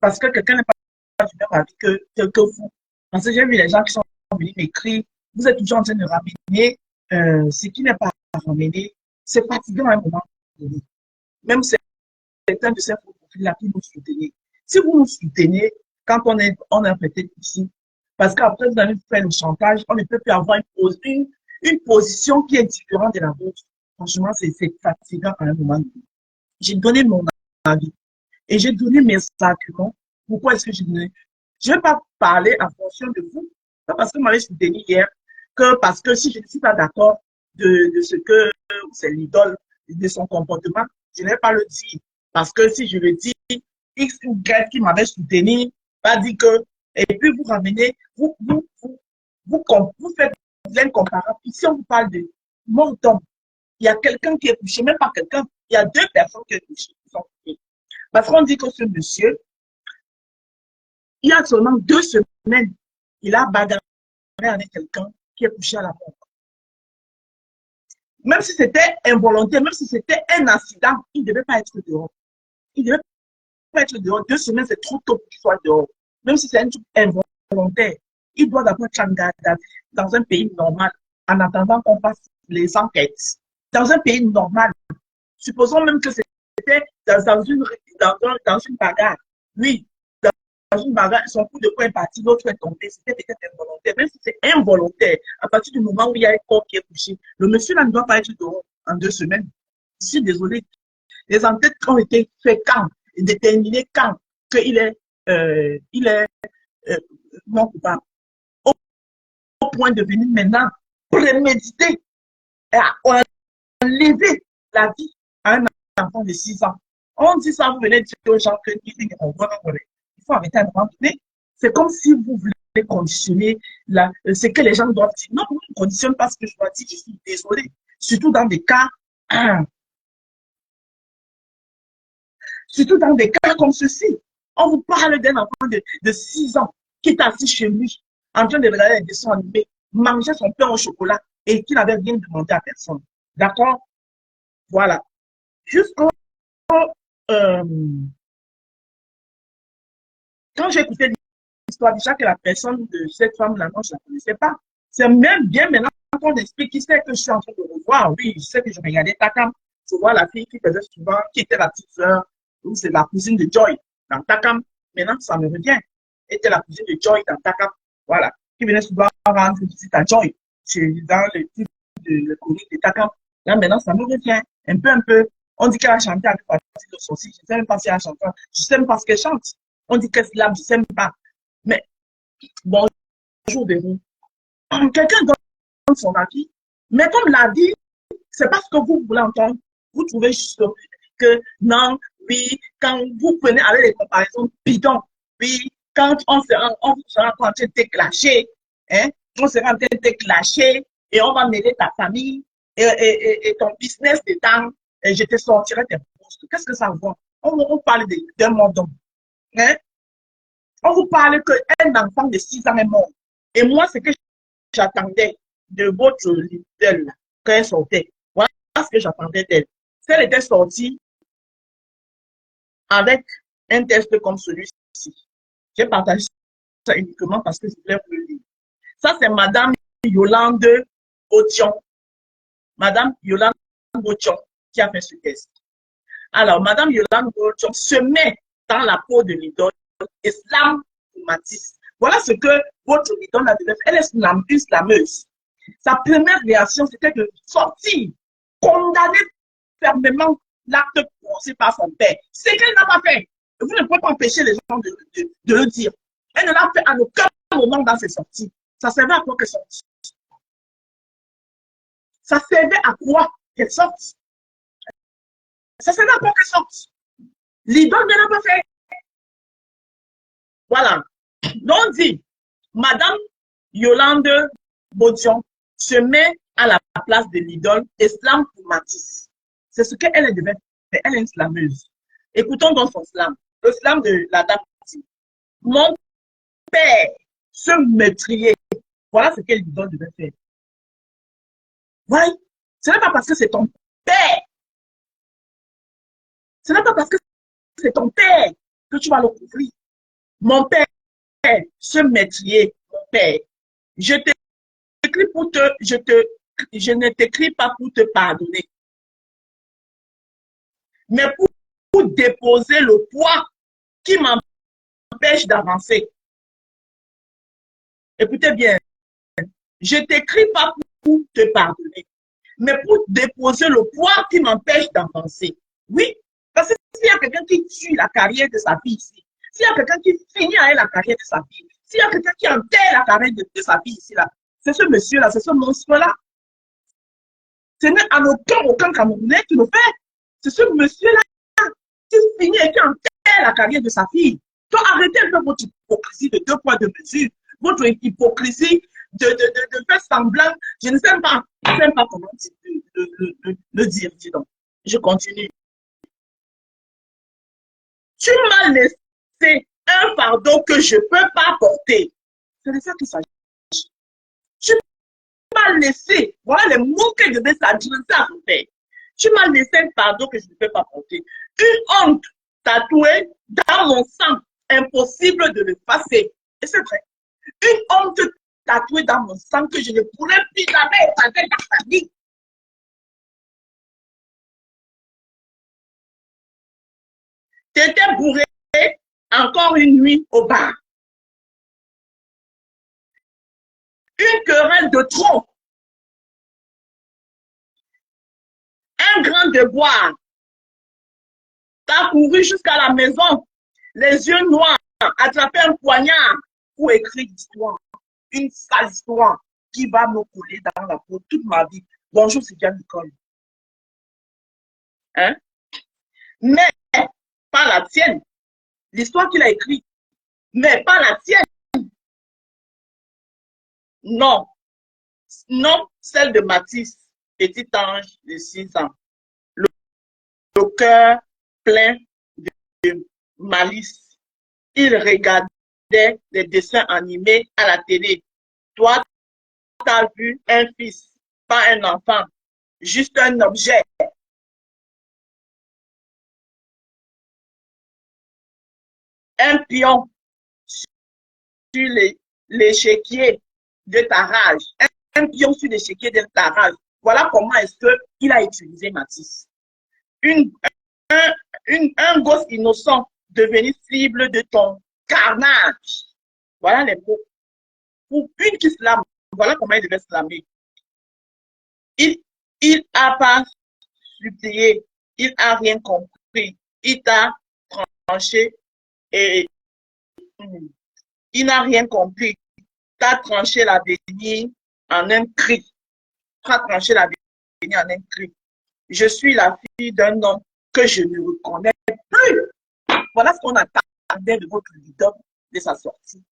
parce que quelqu'un n'est pas du même avis que vous. Parce que j'ai vu les gens qui sont venus m'écrire, vous êtes toujours en train de ramener ce qui n'est pas ramené. C'est fatigant à un moment donné. Même certains de ces profils-là qui nous soutenez. Si vous nous soutenez, quand on est peut-être ici, parce qu'après vous allez faire le chantage, on ne peut plus avoir une position qui est différente de la vôtre. Franchement, c'est fatigant à un moment donné. J'ai donné mon avis et j'ai donné mes arguments. Pourquoi est-ce que j'ai donné? Je ne vais pas parler en fonction de vous, pas parce que vous m'avez soutenu hier, que parce que si je ne suis pas d'accord de ce que c'est l'idole de son comportement, je ne vais pas le dire. Parce que si je le dis, X ou Y qui m'avait soutenu va dire que, et puis vous ramenez, vous faites l'incomparable. Ici, on vous parle de mort d'homme. Il y a quelqu'un qui est touché, même pas quelqu'un, il y a deux personnes qui sont touchées. Parce qu'on dit que ce monsieur, il y a seulement 2 semaines, il a bagarré avec quelqu'un qui est touché à la mort. Même si c'était involontaire, même si c'était un accident, il ne devait pas être dehors. Il ne devait pas être dehors. 2 semaines, c'est trop tôt pour qu'il soit dehors. Même si c'est un truc involontaire, il doit d'abord être en garde dans un pays normal, en attendant qu'on fasse les enquêtes. Dans un pays normal, supposons même que c'était dans une bagarre. Oui, dans une bagarre, son coup de poing est parti, l'autre est tombé, c'était peut-être involontaire. Même si c'est involontaire, à partir du moment où il y a un corps qui est couché, le monsieur là ne doit pas être dehors en 2 semaines. Je suis désolé. Les enquêtes ont été faites quand et déterminées quand qu'il est, non coupable. Au point de venir maintenant préméditer et enlever la vie à un enfant de 6 ans. On dit ça, vous venez dire aux gens que il faut arrêter à un moment donné. C'est comme si vous voulez conditionner ce que les gens doivent dire. Non, vous ne conditionnez pas ce que je dois dire, je suis désolé. Surtout dans des cas, comme ceci. On vous parle d'un enfant de 6 ans qui est assis chez lui, en train de regarder des dessins animés, manger son pain au chocolat et qui n'avait rien demandé à personne. D'accord? Voilà. Jusqu'au quand j'ai écouté l'histoire, déjà que la personne de cette femme-là, moi, je ne la connaissais pas. C'est même bien maintenant qu'on explique qui c'est que je suis en train de revoir. Oui, je sais que je regardais Takam. Je vois la fille qui faisait souvent, qui était la petite sœur, ou c'est la cousine de Joy dans Takam. Maintenant, ça me revient. Elle était la cousine de Joy dans Takam. Voilà. Qui venait souvent rendre visite à Joy. C'est dans le type de comique de Takam. Là, maintenant, ça me revient. Un peu. On dit qu'elle a chanté avec Patrick de Saucy. Je ne sais même pas si elle a chanté. Je ne sais même pas ce qu'elle chante. On dit qu'elle slame, je ne sais même pas. Mais, bonjour, Béron. Quelqu'un donne son avis. Mais comme l'a dit, c'est parce que vous voulez entendre. Vous trouvez juste que non, oui, quand vous prenez avec les comparaisons bidons, oui, quand on sera en train de te clasher, hein, on sera en train de te clasher et on va mêler ta famille et ton business dedans et je te sortirai tes postes. Qu'est-ce que ça vaut? On parle d'un monde d'homme. Hein? On vous parle qu'un enfant de 6 ans est mort. Et moi, ce que j'attendais de votre leader, quand elle sortait, voilà ce que j'attendais d'elle. Si elle était sortie avec un test comme celui-ci, j'ai partagé ça uniquement parce que je voulais vous le lire. Ça, c'est Madame Yolande Botion. Madame Yolande Botion qui a fait ce test. Alors, Madame Yolande Botion se met dans la peau de l'idole Islam Matisse. Voilà ce que votre idole a devait faire. Elle est une slameuse. Sa première réaction, c'était de sortir, condamner fermement l'acte posé par son père. C'est qu'elle n'a pas fait. Vous ne pouvez pas empêcher les gens de le dire. Elle ne l'a fait à aucun moment dans ses sorties. Ça servait à quoi qu'elle sorte? Ça servait à quoi qu'elle sorte? Ça servait à quoi qu'elle sorte? L'idole ne l'a pas fait. Voilà. Donc, dit, Madame Yolande Bodion se met à la place de l'idole islam pour Matisse. C'est ce qu'elle devait faire. Elle est une slameuse. Écoutons donc son slam. Le slam de la dame. Mon père se meurtrier. Voilà ce que l'idole devait faire. Voilà. Ce n'est pas parce que c'est ton père. Ce n'est pas parce que c'est ton père que tu vas le couvrir. Mon père, ce métier, mon père, je t'écris pour je ne t'écris pas pour te pardonner, mais pour déposer le poids qui m'empêche d'avancer. Écoutez bien, je t'écris pas pour te pardonner, mais pour déposer le poids qui m'empêche d'avancer. Oui, parce que s'il y a quelqu'un qui tue la carrière de sa fille ici, s'il y a quelqu'un qui finit avec la carrière de sa fille, s'il y a quelqu'un qui enterre la carrière de sa fille ici, là, c'est ce monsieur-là, c'est ce monstre-là. Ce n'est en aucun Camerounais qui le fait. C'est ce monsieur-là qui finit et qui enterre la carrière de sa fille. Donc arrêtez un peu votre hypocrisie de 2 poids 2 mesures, votre hypocrisie de faire semblant, je ne sais pas comment le dire, dis donc. Je continue. Tu m'as laissé un fardeau que je ne peux pas porter. C'est de ça qu'il s'agit. Tu m'as laissé, voilà les mots que je devais s'adresser à son père. Tu m'as laissé un fardeau que je ne peux pas porter. Une honte tatouée dans mon sang, impossible de l'effacer. Et c'est vrai. Une honte tatouée dans mon sang que je ne pourrais plus jamais effacer dans ma vie. T'étais bourré encore une nuit au bar. Une querelle de trop. Un grand devoir. T'as couru jusqu'à la maison, les yeux noirs, attrapé un poignard pour écrire l'histoire. Une sale histoire qui va me coller dans la peau toute ma vie. Bonjour, c'est Diane Nicole. Hein? Mais pas la tienne. L'histoire qu'il a écrite, mais pas la tienne. Non. Non, celle de Matisse, petit ange de 6 ans. Le cœur plein de malice. Il regardait des dessins animés à la télé. Toi, tu as vu un fils, pas un enfant, juste un objet. Un pion sur l'échiquier de ta rage. Un pion sur l'échiquier de ta rage. Voilà comment est-ce qu'il a utilisé Matisse. Un gosse innocent devenu cible de ton carnage. Voilà les mots. Pour une qui slame, voilà comment il devait slamer. Il a pas supplié, il a rien compris. Il t'a tranché et il n'a rien compris. T'as tranché l'avenir en un cri. T'as tranché l'avenir en un cri. Je suis la fille d'un homme que je ne reconnais plus. Voilà ce qu'on attendait de votre leader de sa sortie.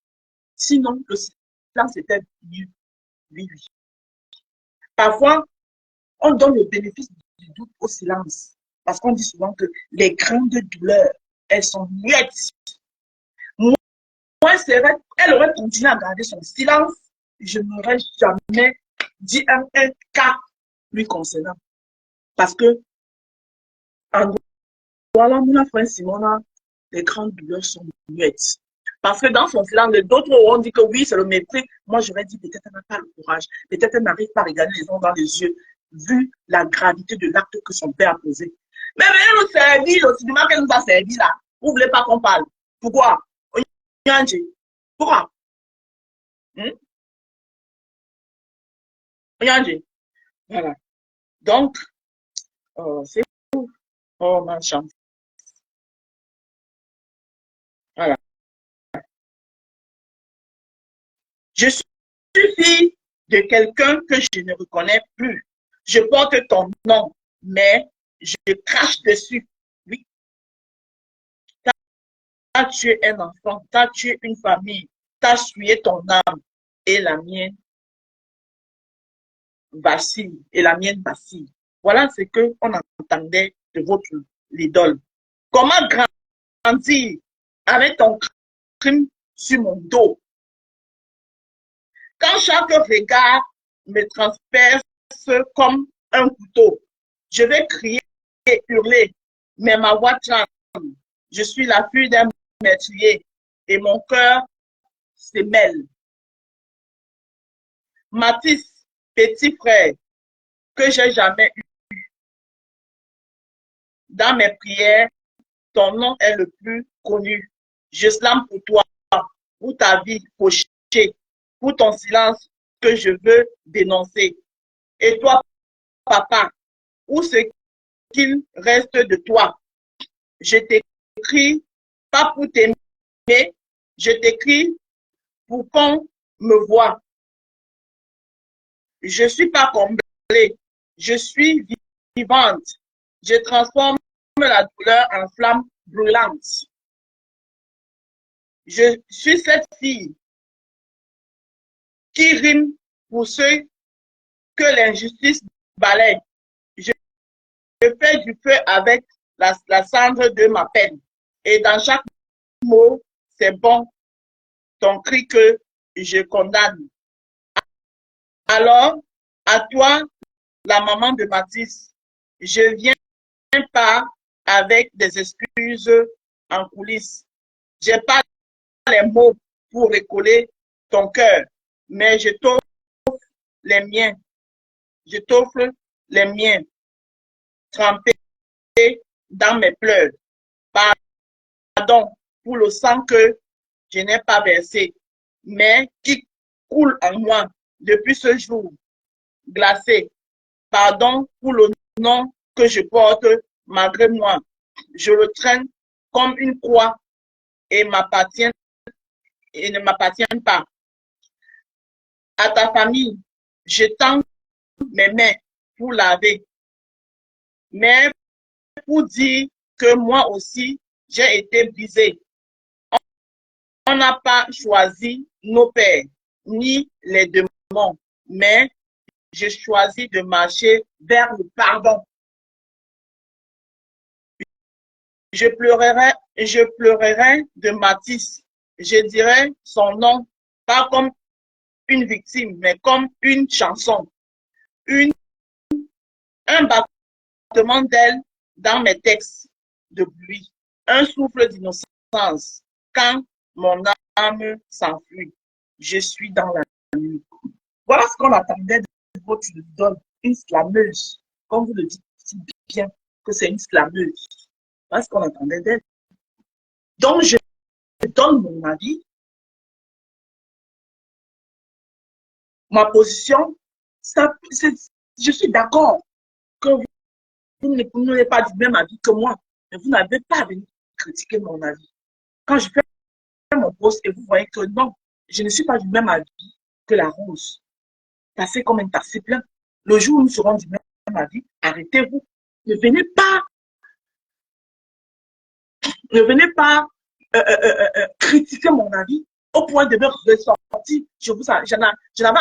Sinon, le silence était mieux. Oui. Parfois, on donne le bénéfice du doute au silence. Parce qu'on dit souvent que les grandes douleurs, elles sont muettes. Moi, elle aurait continué à garder son silence. Je n'aurais jamais dit un cas lui concernant. Parce que, en voilà, mon frère Simona, les grandes douleurs sont muettes. Parce que dans son silence, d'autres auront dit que oui, c'est le mépris. Moi, j'aurais dit peut-être elle n'a pas le courage. Peut-être elle n'arrive pas à regarder les gens dans les yeux, vu la gravité de l'acte que son père a posé. Mais venez nous servir, le cinéma qu'elle nous a servi là. Vous ne voulez pas qu'on parle. Pourquoi? Pourquoi? Voilà. Donc, c'est Oh, ma chance. Voilà. Je suis fille de quelqu'un que je ne reconnais plus. Je porte ton nom, mais je crache dessus. Oui, tu as tué un enfant, tu as tué une famille, tu as souillé ton âme et la mienne vacille, et la mienne vacille. Voilà ce qu'on entendait de votre idole. Comment grandir avec ton crime sur mon dos? Quand chaque regard me transperce comme un couteau, je vais crier et hurler, mais ma voix tremble. Je suis la fille d'un meurtrier et mon cœur se mêle. Mathis, petit frère, que j'ai jamais eu. Dans mes prières, ton nom est le plus connu. Je slame pour toi, pour ta vie fauchée, pour ton silence que je veux dénoncer. Et toi, papa, où ce qu'il reste de toi? Je t'écris pas pour t'aimer, je t'écris pour qu'on me voie. Je suis pas comblée, je suis vivante. Je transforme la douleur en flamme brûlante. Je suis cette fille qui rime pour ceux que l'injustice balaye. Je fais du feu avec la cendre de ma peine. Et dans chaque mot, c'est bon ton cri que je condamne. Alors, à toi, la maman de Mathis, je viens pas avec des excuses en coulisses. J'ai pas les mots pour recoller ton cœur, mais je t'offre les miens. Je t'offre les miens, trempés dans mes pleurs. Pardon pour le sang que je n'ai pas versé, mais qui coule en moi depuis ce jour glacé. Pardon pour le nom que je porte malgré moi. Je le traîne comme une croix et ne m'appartient pas. À ta famille, je tends mes mains pour laver, mais pour dire que moi aussi, j'ai été brisé. On n'a pas choisi nos pères, ni les démons, mais j'ai choisi de marcher vers le pardon. Je pleurerai de Mathis. Je dirai son nom, pas comme une victime, mais comme une chanson. Un battement d'aile dans mes textes de pluie. Un souffle d'innocence quand mon âme s'enfuit. Je suis dans la nuit. Voilà ce qu'on attendait de votre idole, une slameuse. Comme vous le dites si bien que c'est une slameuse. Voilà ce qu'on attendait d'elle. Donc, je donne mon avis, ma position. Je suis d'accord que vous n'avez pas du même avis que moi, mais vous n'avez pas à venir critiquer mon avis. Quand je fais mon post et vous voyez que non, je ne suis pas du même avis que la rose, passez comme un taxi plein. Le jour où nous serons du même avis, arrêtez-vous. Ne venez pas critiquer mon avis au point de me ressortir. Je n'avais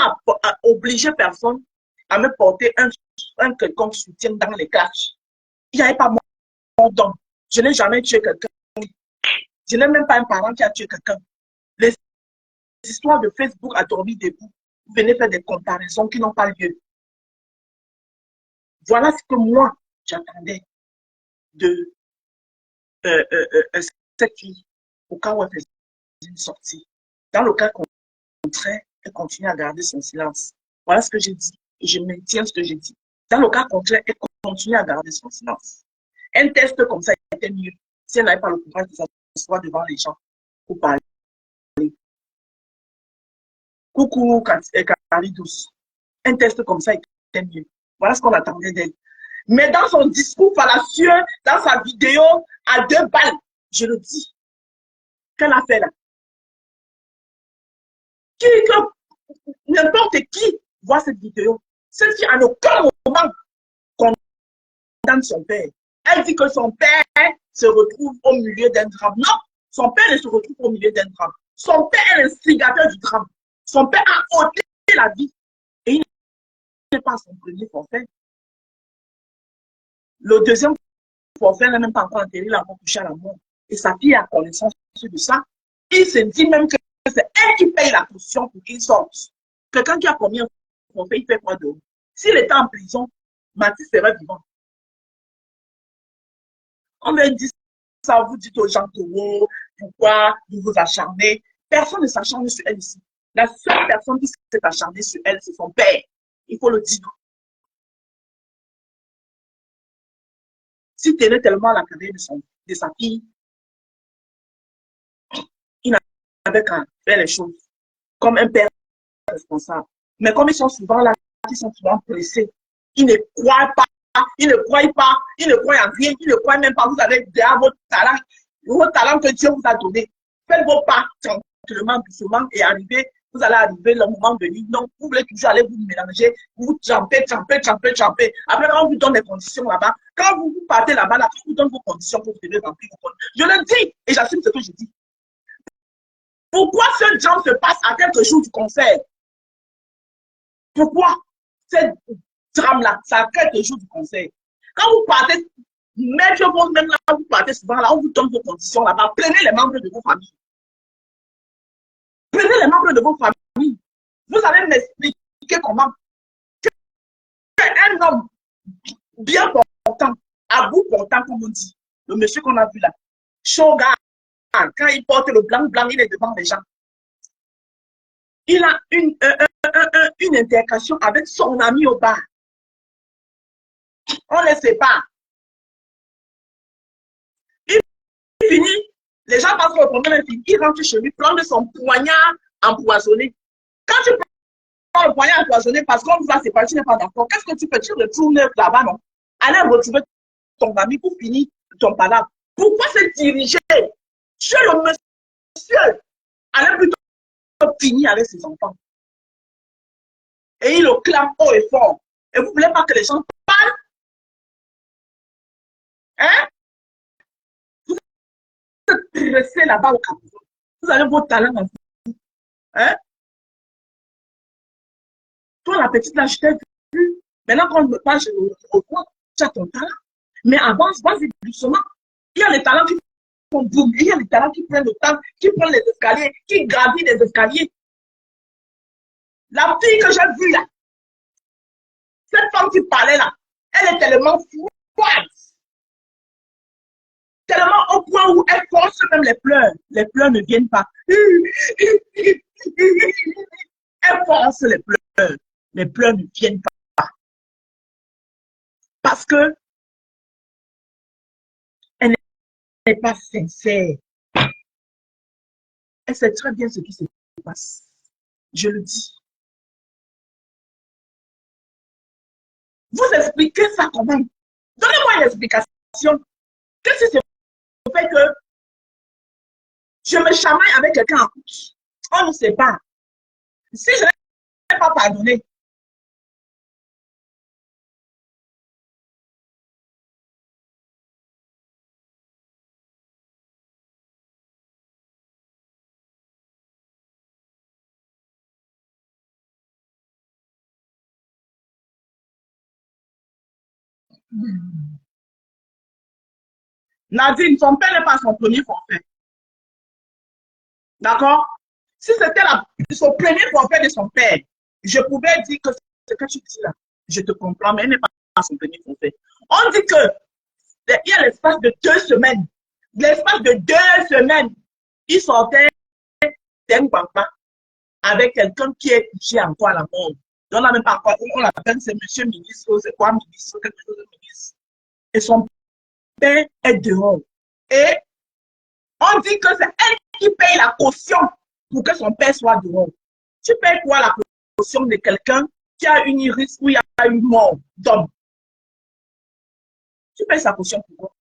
obligé personne à me porter un quelconque soutien dans les clashs. Il n'y avait pas mon don. Je n'ai jamais tué quelqu'un. Je n'ai même pas un parent qui a tué quelqu'un. Les histoires de Facebook à dormir debout. Vous venez faire des comparaisons qui n'ont pas lieu. Voilà ce que moi, j'attendais de cette fille au cas où elle faisait une sortie. Dans le cas contraire, elle continue à garder son silence. Voilà ce que j'ai dit. Et je maintiens ce que j'ai dit. Dans le cas contraire, elle continue à garder son silence. Un test comme ça était mieux si elle n'avait pas le courage de s'asseoir devant les gens pour parler. Coucou, Carly douce. Un test comme ça était mieux. Voilà ce qu'on attendait d'elle. Mais dans son discours fallacieux, dans sa vidéo, à 2 balles, je le dis, qu'elle a fait là. N'importe qui voit cette vidéo, celle-ci en aucun moment condamne son père. Elle dit que son père se retrouve au milieu d'un drame. Non, son père ne se retrouve au milieu d'un drame. Son père est l'instigateur du drame. Son père a ôté la vie. Et il n'est pas son premier forfait. Le deuxième forfait n'a même pas encore enterré, il a encore touché à la mort. Et sa fille a connaissance de ça. Il se dit même que c'est elle qui paye la caution pour qu'il sorte. Quelqu'un qui a commis un forfait, il fait quoi de haut? S'il était en prison, Mathis serait vivant. On me dit ça, vous dites aux gens que oh, pourquoi vous vous acharnez. Personne ne s'acharne sur elle ici. La seule personne qui s'est acharnée sur elle, c'est son père. Il faut le dire. S'il tenait tellement à la carrière de sa fille, il n'avait qu'à faire les choses comme un père responsable. Mais comme ils sont souvent là, ils sont souvent pressés, ils ne croient pas, ils ne croient pas, ils ne croient en rien, ils ne croient même pas. Vous avez déjà votre talent que Dieu vous a donné. Faites vos pas tranquillement, doucement et arrivez. Vous allez arriver le moment venu. Non, vous voulez toujours aller vous mélanger, vous trempez. Après, quand on vous donne des conditions là-bas, quand vous partez là-bas, là, on vous donne vos conditions pour vous devez remplir vos conditions. Je le dis et j'assume ce que je dis. Pourquoi ce genre se passe à quelques jours du concert? Pourquoi cette drame-là, c'est à quelques jours du concert? Quand vous partez, mettre vos même là, vous partez souvent là, on vous donne vos conditions là-bas, prenez les membres de vos familles. Prenez les membres de vos familles. Vous allez m'expliquer comment un homme bien portant, à bout portant, comme on dit, le monsieur qu'on a vu là, Shogun, quand il porte le blanc, il est devant les gens. Il a une intercation avec son ami au bar. On ne sait pas. Il finit, les gens passent au problème, il rentre chez lui, prend son poignard empoisonné. Quand tu prends le poignard empoisonné parce qu'on vous a séparé, tu n'es pas d'accord, qu'est-ce que tu fais? Tu retournes là-bas, non? Allez retrouver ton ami pour finir ton palabre. Pourquoi se diriger sur le monsieur? Allez plutôt finir avec ses enfants. Et il le clame haut et fort. Et vous ne voulez pas que les gens parlent? Hein? Vous êtes pressés là-bas au Cameroun. Vous avez vos talents en vous. Hein? Toi, la petite là, je t'ai vu. Maintenant, quand on me parle, je me revois. Tu as ton talent. Mais avance, vas-y doucement. Il y a les talents qui font boum. Il y a les talents qui prennent le temps, qui prennent les escaliers, qui gravissent les escaliers. La fille que j'ai vue là, cette femme qui parlait là, elle est tellement froide. Tellement au point où elle force même les pleurs. Les pleurs ne viennent pas. Elle force les pleurs. Les pleurs ne viennent pas. Parce que elle n'est pas sincère. Elle sait très bien ce qui se passe. Je le dis. Vous expliquez ça comment? Donnez-moi une explication. Qu'est-ce qui se fait que je me chamaille avec quelqu'un en couche? On ne sait pas. Si je n'ai pas pardonné, Nadine, son père n'est pas son premier forfait. D'accord? Si c'était son premier forfait de son père, je pouvais dire que ce que tu dis là, je te comprends, mais elle n'est pas son premier forfait. On dit que il y a l'espace de 2 semaines. L'espace de 2 semaines, il sortait d'un papa avec quelqu'un qui est touché encore à la mort. On n'a même pas quoi, on l'appelle, c'est monsieur ministre, c'est quoi ministre, quelque chose de ministre. Et son père est dehors. Et on dit que c'est elle qui paye la caution pour que son père soit dehors. Tu payes quoi la caution de quelqu'un qui a une iris où il y a une mort d'homme? Tu payes sa caution pour quoi?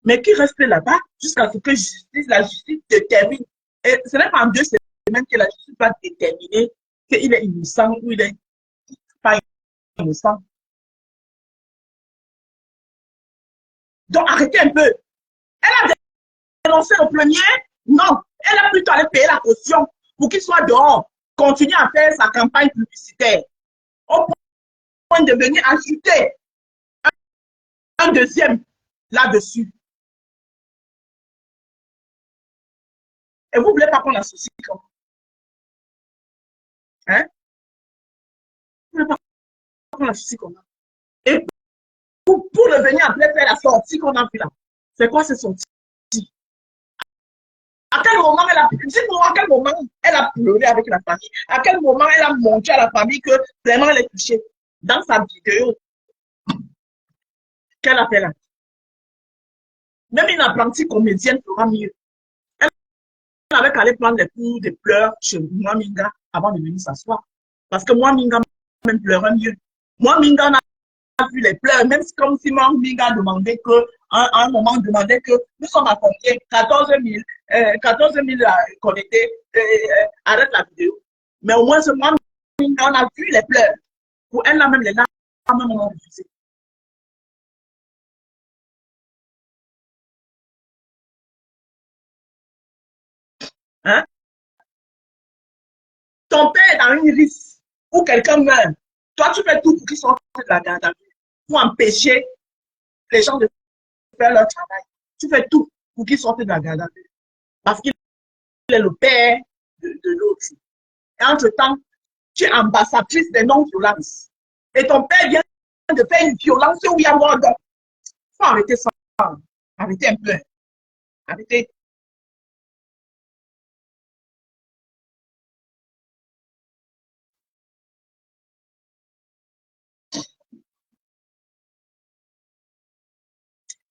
Mais qui reste là-bas jusqu'à ce que la justice détermine. Et ce n'est pas en 2 semaines que la justice va déterminer qu'il est innocent ou il est pas innocent. Donc, arrêtez un peu. Elle a dénoncé le premier? Non. Elle a plutôt allé payer la caution pour qu'il soit dehors, continuer à faire sa campagne publicitaire. Au point de venir ajouter un deuxième là-dessus. Et vous ne voulez pas qu'on l'associe comme hein? Vous ne voulez pas qu'on l'associe comme ça. Et pour revenir après faire la sortie qu'on a vu là, c'est quoi cette sortie? À quel moment elle a, dites-moi à quel moment elle a pleuré avec la famille? À quel moment elle a montré à la famille que vraiment elle est touchée? Dans sa vidéo qu'elle a fait là. Même une apprentie comédienne fera mieux. Elle avait qu'à aller prendre les cours de pleurs chez moi, Minga, avant de venir s'asseoir. Parce que moi, Minga, même pleurait mieux. Moi, Minga, on a vu les pleurs, même comme si moi, Minga demandait que, à un moment, demandait que nous sommes à combien? 14 000 connectés, arrête la vidéo. Mais au moins, moi, Minga, on a vu les pleurs. Pour elle, là, même les larmes, même on a refusé. Hein? Ton père est dans une risque où quelqu'un meurt. Toi, tu fais tout pour qu'il sorte de la garde à vue, pour empêcher les gens de faire leur travail. Tu fais tout pour qu'il sorte de la garde à vue. Parce qu'il est le père de l'autre. Et entre-temps, tu es ambassadrice des non-violences. Et ton père vient de faire une violence où il y a mort. Il faut arrêter ça. Arrêtez un peu. Arrêtez.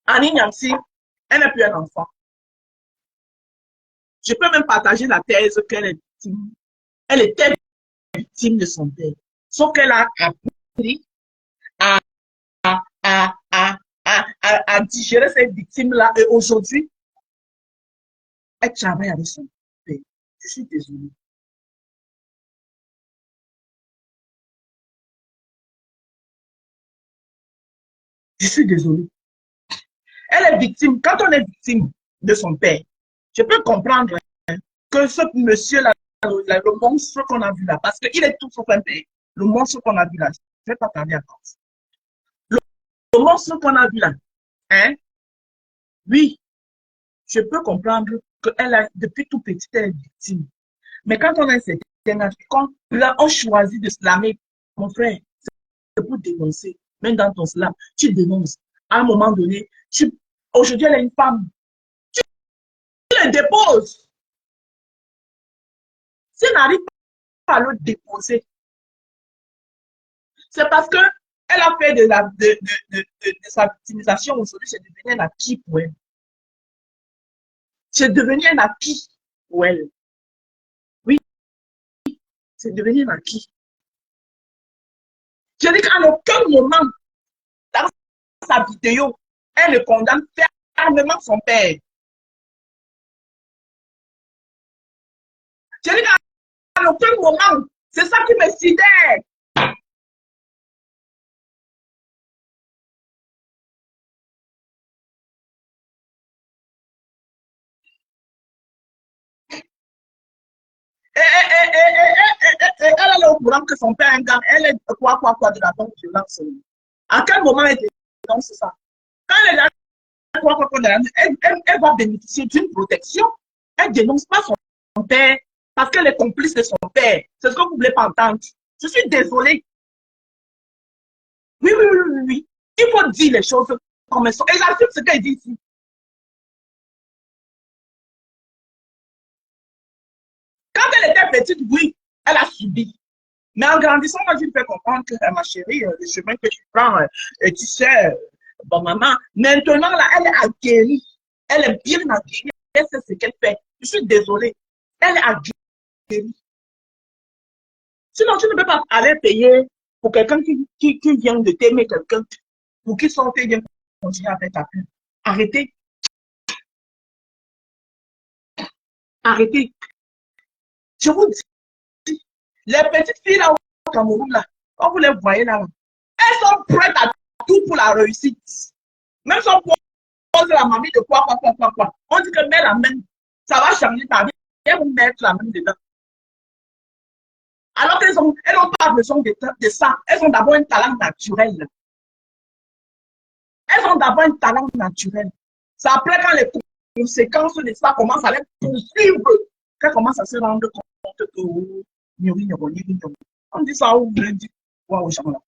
Annie Niamsi, elle n'est plus un enfant. Je peux même partager la thèse qu'elle est victime. Elle était victime de son père. Sauf qu'elle a appris à, à digérer cette victime-là. Et aujourd'hui, elle travaille avec son père. Je suis désolée. Je suis désolée. Elle est victime. Quand on est victime de son père, je peux comprendre hein, que ce monsieur-là, le monstre qu'on a vu là, parce qu'il est tout sauf un père, le monstre qu'on a vu là, je ne vais pas tarder à penser. Le monstre qu'on a vu là, hein, oui, je peux comprendre qu'elle a, depuis tout petit, elle est victime. Mais quand on a un certain âge, quand là, on choisit de slammer, mon frère, c'est pour dénoncer. Même dans ton slam, tu dénonces. À un moment donné, aujourd'hui, elle est une femme. Tu le déposes. Si elle n'arrive pas à le déposer, c'est parce que elle a fait de sa victimisation aujourd'hui, c'est devenu un acquis pour elle. C'est devenu un acquis pour elle. Oui, c'est devenu un acquis. Je dis qu'à aucun moment, dans sa vidéo, elle ne condamne fermement son père. Je dis qu'à aucun moment, c'est ça qui me sidère. Elle est au courant que son père est un gars, elle est quoi de la bonne violence. À quel moment elle dénonce ça? Quand elle est là, elle va bénéficier d'une protection. Elle ne dénonce pas son père parce qu'elle est complice de son père. C'est ce que vous ne voulez pas entendre. Je suis désolée. Oui. Il faut dire les choses comme elles sont. Et j'assume ce qu'elle dit ici. Quand elle était petite, oui, elle a subi. Mais en grandissant, moi, je lui fais comprendre que ma chérie, le chemin que tu prends, tu sais, bon, maman, maintenant, là, elle est aguerrie. Elle est bien aguerrie. Elle sait ce qu'elle fait. Je suis désolée. Elle est aguerrie. Sinon, tu ne peux pas aller payer pour quelqu'un qui vient de t'aimer quelqu'un. pour qu'ils sortent et viennent continuer à faire ta pub. Arrêtez. Arrêtez. Je vous dis, les petites filles là au Cameroun, là, quand vous les voyez là, elles sont prêtes à tout pour la réussite. Même si on pose la mamie de quoi. On dit que mets la main, ça va changer ta vie. Elles vont mettre la main dedans. Alors qu'elles n'ont pas besoin de ça. Elles ont d'abord un talent naturel. Elles ont d'abord un talent naturel. C'est après quand les conséquences de ça commencent à les poursuivre, qu'elles commencent à se rendre compte que on dit ça où vous dites quoi aux gens là.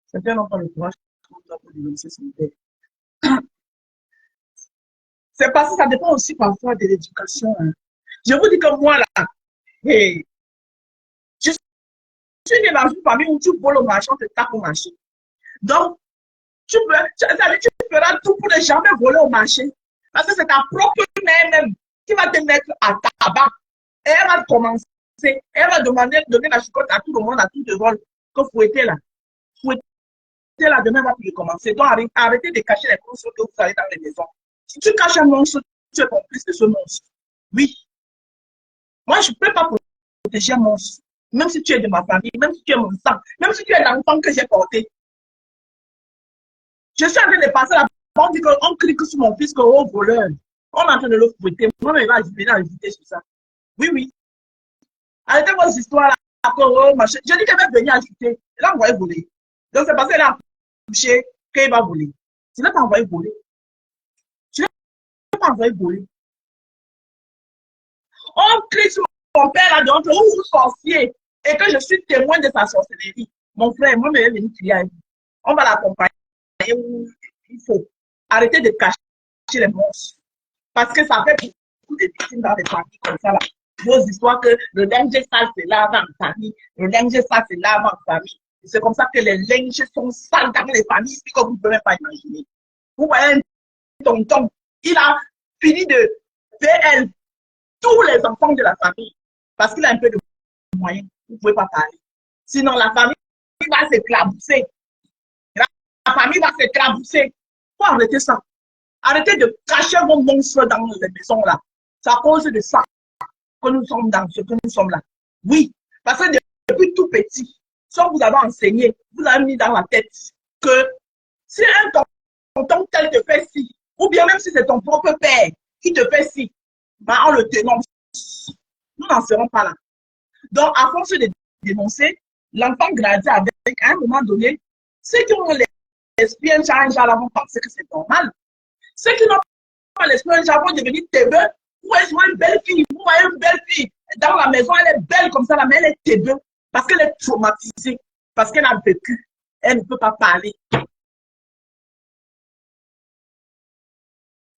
C'était longtemps le courage pour dénoncer son père. C'est parce que ça dépend aussi parfois de l'éducation. Hein. Je vous dis que moi là, hey, je suis né dans une famille où tu voles au marché, on te tape au marché. Donc, tu feras tout pour ne jamais voler au marché. Parce que c'est ta propre mère même qui va te mettre à tabac. Et elle va commencer. Elle va donner la chicotte à tout le monde, à tout le vol. Que fouetter là. Fouetter là, demain va plus commencer. Donc, arrêtez de cacher les monstres que vous avez dans les maisons. Si tu caches un monstre, tu es complice de ce monstre. Oui. Moi, je ne peux pas protéger un monstre. Même si tu es de ma famille, même si tu es mon sang, même si tu es l'enfant que j'ai porté. Je suis en train de passer la on dit qu'on clique sur mon fils comme oh, voleur. On est en train de le fouetter. Moi, il va ajouter sur ça. Oui, oui. Arrêtez vos histoires là. Oh, je dis qu'elle va venir ajouter. Là, on va voler. Donc, c'est parce qu'elle a touché qu'il va voler. Tu n'as pas envoyé voler. Tu n'as pas envoyé voler. On clique sur mon père là, donc, ou sorcier, et que je suis témoin de sa sorcellerie. Mon frère, moi, je vais venir crier à lui. On va l'accompagner où il faut. Arrêtez de cacher les monstres. Parce que ça fait beaucoup de victimes dans les familles comme ça là. Vos histoires que le linge sale c'est lave en famille, le linge sale c'est lave en famille. C'est comme ça que les linges sont sales dans les familles, ce que vous ne pouvez même pas imaginer. Vous voyez un tonton, il a fini de faire tous les enfants de la famille parce qu'il a un peu de moyens. Vous ne pouvez pas parler. Sinon, la famille va s'éclabousser. La famille va s'éclabousser. Il faut arrêter ça. Arrêtez de cacher vos monstres dans les maisons là. C'est à cause de ça que nous sommes dans ce que nous sommes là. Oui, parce que depuis tout petit, soit vous avez enseigné, vous avez mis dans la tête que si un tonton tel te fait ci, ou bien même si c'est ton propre père qui te fait ci, ben on le dénonce. Nous n'en serons pas là. Donc, à force de dénoncer, l'enfant grandit avec, à un moment donné, ceux qui ont l'esprit un genre vont penser que c'est normal. Ceux qui n'ont pas l'esprit un genre vont devenir tébeux. Vous voyez une belle fille, vous voyez une belle fille. Dans la maison, elle est belle comme ça, mais elle est tébeux. Parce qu'elle est traumatisée. Parce qu'elle a vécu. Elle ne peut pas parler.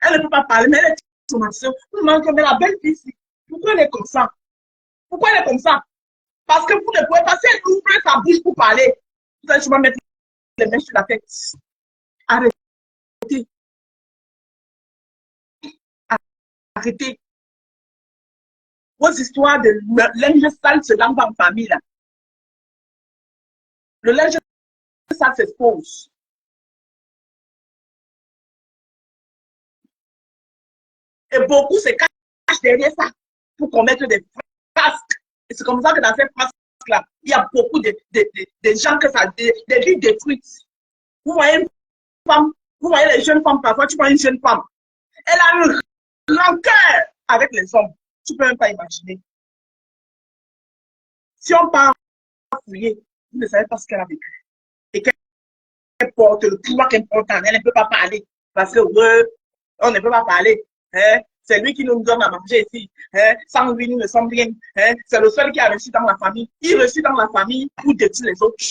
Elle ne peut pas parler, mais elle est traumatisée. Vous manquez, mais la belle fille, pourquoi elle est comme ça? Pourquoi elle est comme ça? Parce que vous ne pouvez pas, si elle ouvre sa bouche pour parler, vous allez souvent mettre les mains sur la tête. Arrêtez. Arrêtez. Vos histoires de linge sale se lave en famille, là. Le linge sale s'expose. Et beaucoup se cachent derrière ça pour commettre des frasques. Et c'est comme ça que dans ces frasques-là, il y a beaucoup de gens que ça, des vies détruites. Vous voyez une femme, vous voyez les jeunes femmes, parfois tu vois une jeune femme, elle a une rancœur avec les hommes. Tu ne peux même pas imaginer. Si on part fouiller, vous ne savez pas ce qu'elle a vécu. Et qu'elle porte le pouvoir qu'elle porte en elle ne peut pas parler. Parce que, on ne peut pas parler. Hein? C'est lui qui nous donne à manger ici. Hein? Sans lui, nous ne sommes rien. Hein? C'est le seul qui a réussi dans la famille. Il réussit dans la famille pour détruire les autres.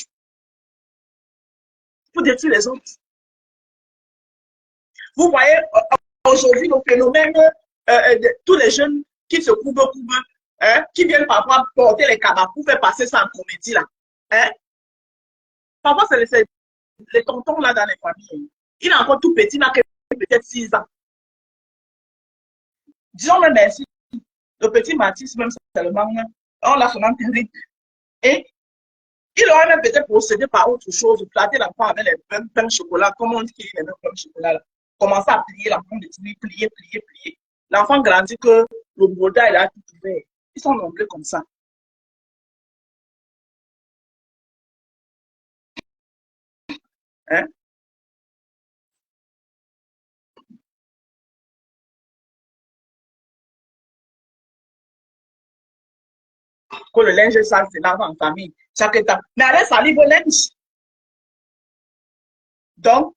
Pour détruire les autres. Vous voyez, aujourd'hui, le phénomène de tous les jeunes qui se couvrent, hein, qui viennent parfois porter les cabas pour faire passer ça en comédie là. Hein? Parfois, c'est les tontons là dans les familles. Il est encore tout petit, il n'a que peut-être 6 ans. Disons-le merci. Le petit Mathis, même seulement, on l'a son nom terrible. Et Il aurait même peut-être procédé par autre chose, flatter l'enfant avec les pains de chocolat, comme on dit qu'il y a les pains de chocolat. Là. Commencer à plier l'enfant de plier. L'enfant grandit que le broda il a tout ouvert. Ils sont nombreux comme ça. Hein? Que le linge sale se lave en famille chaque temps. Mais allez salir vos linge. Donc,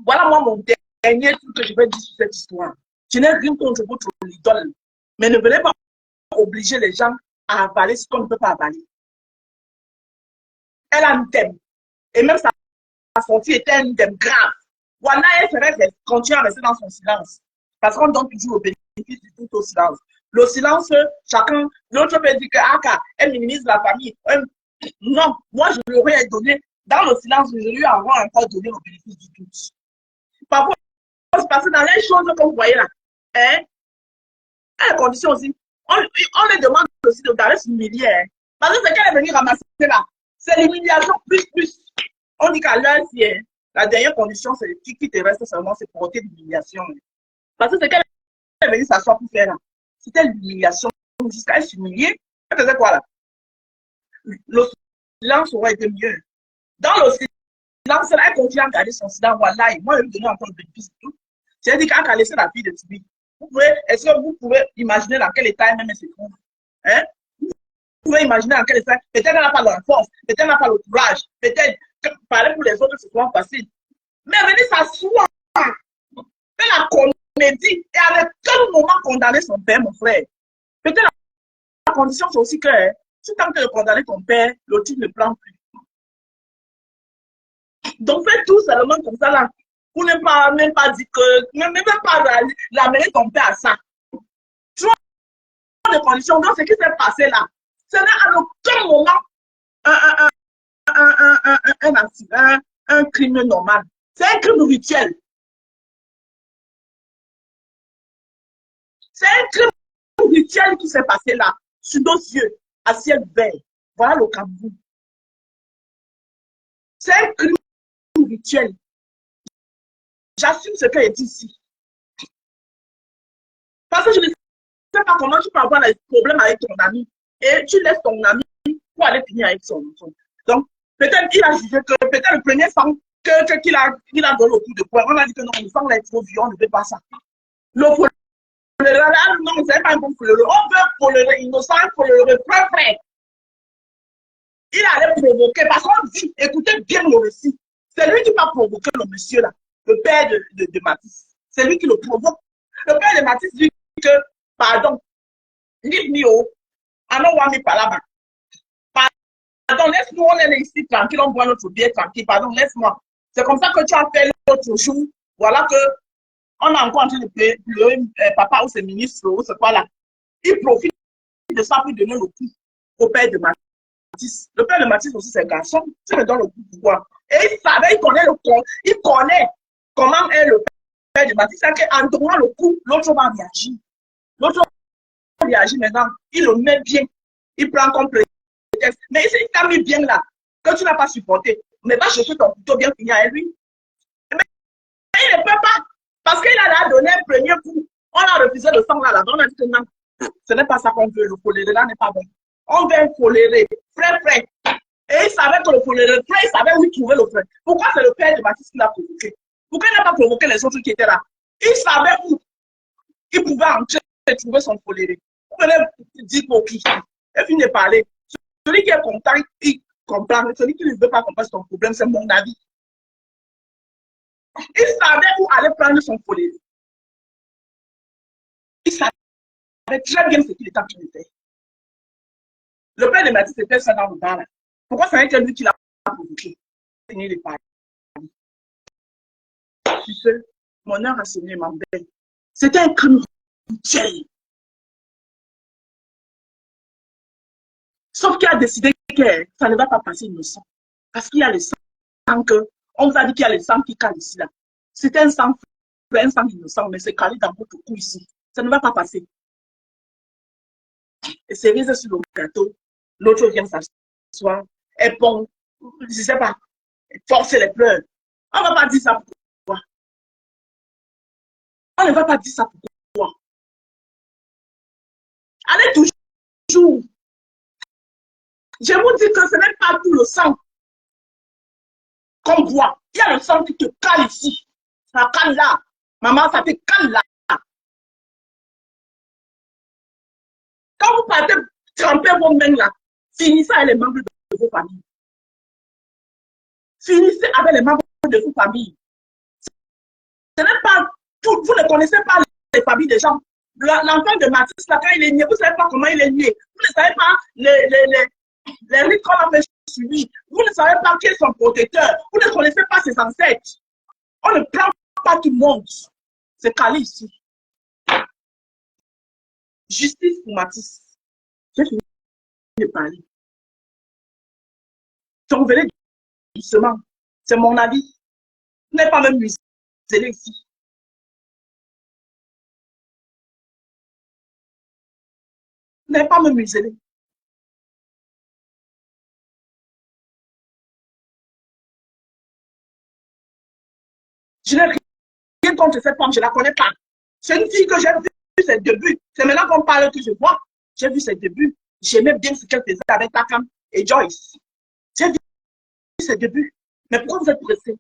voilà moi mon dernier truc que je vais dire sur cette histoire. Je n'ai rien contre votre idole. Mais ne venez pas obliger les gens à avaler ce qu'on ne peut pas avaler. Elle a un thème. Et même sa sortie était un thème grave. Voilà, elle serait continuer à rester dans son silence. Parce qu'on donne toujours le bénéfice du tout au silence. Le silence, chacun, l'autre peut dire que elle minimise la famille. Non, moi je lui aurais donné, dans le silence, je lui aurais encore donné le bénéfice du tout. Parfois, parce que dans les choses que vous voyez là, hein, à la condition aussi, on les demande aussi d'aller s'humilier. Hein, parce que c'est qu'elle est venue ramasser là. C'est l'humiliation plus. On dit qu'à l'heure, la dernière condition, c'est qui te reste seulement, c'est pour ôter l'humiliation. Parce que c'est qu'elle est venue s'asseoir pour faire là. C'était l'humiliation. Jusqu'à elle s'humilier. Elle faisait quoi là? Le silence aurait été mieux. Dans le silence, elle continue à garder son silence. Voilà, et moi, je lui donne encore le bénéfice de tout. J'ai dit qu'elle a laissé la fille de Tibi. Est-ce que vous pouvez imaginer dans quel état elle-même se trouve? Hein? Vous pouvez imaginer dans quel état? Peut-être qu'elle n'a pas la force, peut-être qu'elle n'a pas le courage, peut-être que parler pour les autres, c'est souvent facile. Mais venez s'asseoir, faire la comédie et avec quel moment condamner son père, mon frère? Peut-être la condition, c'est aussi que si tant que de condamner ton père, le type ne prend plus. Donc faites tout seulement comme ça là. Pour ne pas même pas dire que, même pas l'amener ton père à ça. Tu vois les conditions. Donc ce qui s'est passé là, ce n'est à aucun moment un crime normal. C'est un crime rituel. C'est un crime rituel qui s'est passé là, sous nos yeux, à ciel ouvert. Voilà le Cameroun. C'est un crime rituel. J'assume ce qu'elle dit ici. Parce que je ne sais pas comment tu peux avoir des problèmes avec ton ami et tu laisses ton ami pour aller finir avec son enfant. Donc, peut-être qu'il a jugé que peut-être le premier sang qu'il a donné au coup de poing, on a dit que non, le sang là est trop vieux, on ne veut pas ça. Le foléré, non, c'est pas un bon foléré. On veut foléré innocent, foléré frère. Il allait provoquer, parce qu'on dit, écoutez bien le récit. C'est lui qui va provoquer le monsieur là, le père de Mathis. C'est lui qui le provoque. Le père de Mathis dit que, pardon, leave me oh, I don't want me par là-bas. Pardon, laisse-nous, on est ici tranquille, on boit notre bière tranquille, pardon, laisse-moi. C'est comme ça que tu as fait l'autre jour. Voilà que on a encore en train de pleurer papa ou ses ministres ou ce quoi là. Il profite de ça pour donner le coup au père de Mathis. Le père de Mathis aussi, c'est un garçon. Tu me donnes le coup pourquoi? Et il savait, il connaît comment est le père de Mathis. C'est qu'en donnant le coup, l'autre va réagir. L'autre va réagir maintenant. Il le met bien. Il prend comme prétexte. Mais il t'a mis bien là, que tu n'as pas supporté. Mais va chercher ton couteau bien fini à lui. Mais il ne peut pas. Parce qu'il a donné un premier coup. On a refusé le sang là. On a dit que non, ce n'est pas ça qu'on veut. Le foléré là n'est pas bon. On veut un foléré. Frère. Et il savait que le foléré, frère, il savait où il trouvait le frère. Pourquoi c'est le père de Baptiste qui l'a provoqué? Pourquoi il n'a pas provoqué les autres qui étaient là? Il savait où il pouvait entrer et trouver son foléré. Vous venez dire pour qui? Et finit de parler. Celui qui est content, il comprend. Celui qui ne veut pas comprendre son problème, c'est mon avis. Il savait où aller prendre son foléré. Il savait très bien ce qu'il était en train de faire. Le père de Mathis était ça dans le bar là. Pourquoi c'est que lui qui l'a provoqué? Fini de parler. Tu sais, mon heure a sonné, ma belle. C'était un crime rituel. Sauf qu'il a décidé que ça ne va pas passer innocent. Parce qu'il y a le sang que, on vous a dit qu'il y a le sang qui cale ici là. C'était un sang innocent, mais c'est calé dans votre cou ici. Ça ne va pas passer. Et cerise sur le gâteau, l'autre vient s'asseoir. et bon, je sais pas, forcer les pleurs. On ne va pas dire ça pourquoi. On ne va pas dire ça pourquoi. Allez toujours. Je vous dis que ce n'est pas tout le sang qu'on voit. Il y a le sang qui te cale ici. Ça cale là. Maman, ça te cale là. Quand vous partez tremper vos mains là, finissez avec les membres de vos familles. Finissez avec les membres de vos familles. Ce n'est pas tout. Vous ne connaissez pas les familles des gens. L'enfant de Mathis, là, quand il est né, vous ne savez pas comment il est né. Vous ne savez pas les rites qu'on a fait sur lui. Vous ne savez pas qui est son protecteur. Vous ne connaissez pas ses ancêtres. On ne prend pas tout le monde. C'est calé ici. Justice pour Mathis. J'ai fini de parler. Donc, venez doucement. C'est mon avis. Vous n'êtes pas même muselé ici. Vous n'êtes pas même muselé. Je n'ai rien contre cette femme, je ne la connais pas. C'est une fille que j'ai vu ses débuts. C'est maintenant qu'on parle que je vois. J'ai vu ses débuts. J'aimais bien ce qu'elle faisait avec Takam et Joyce. J'ai vu ses débuts. Mais pourquoi vous êtes pressé?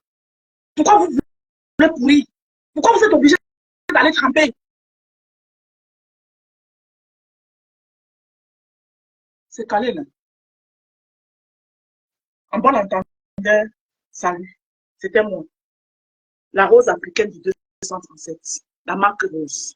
Pourquoi vous voulez pourrir? Pourquoi vous êtes obligé d'aller tremper? C'est calé là. En bon entendeur, salut. C'était moi. La rose africaine du 237. La marque rose.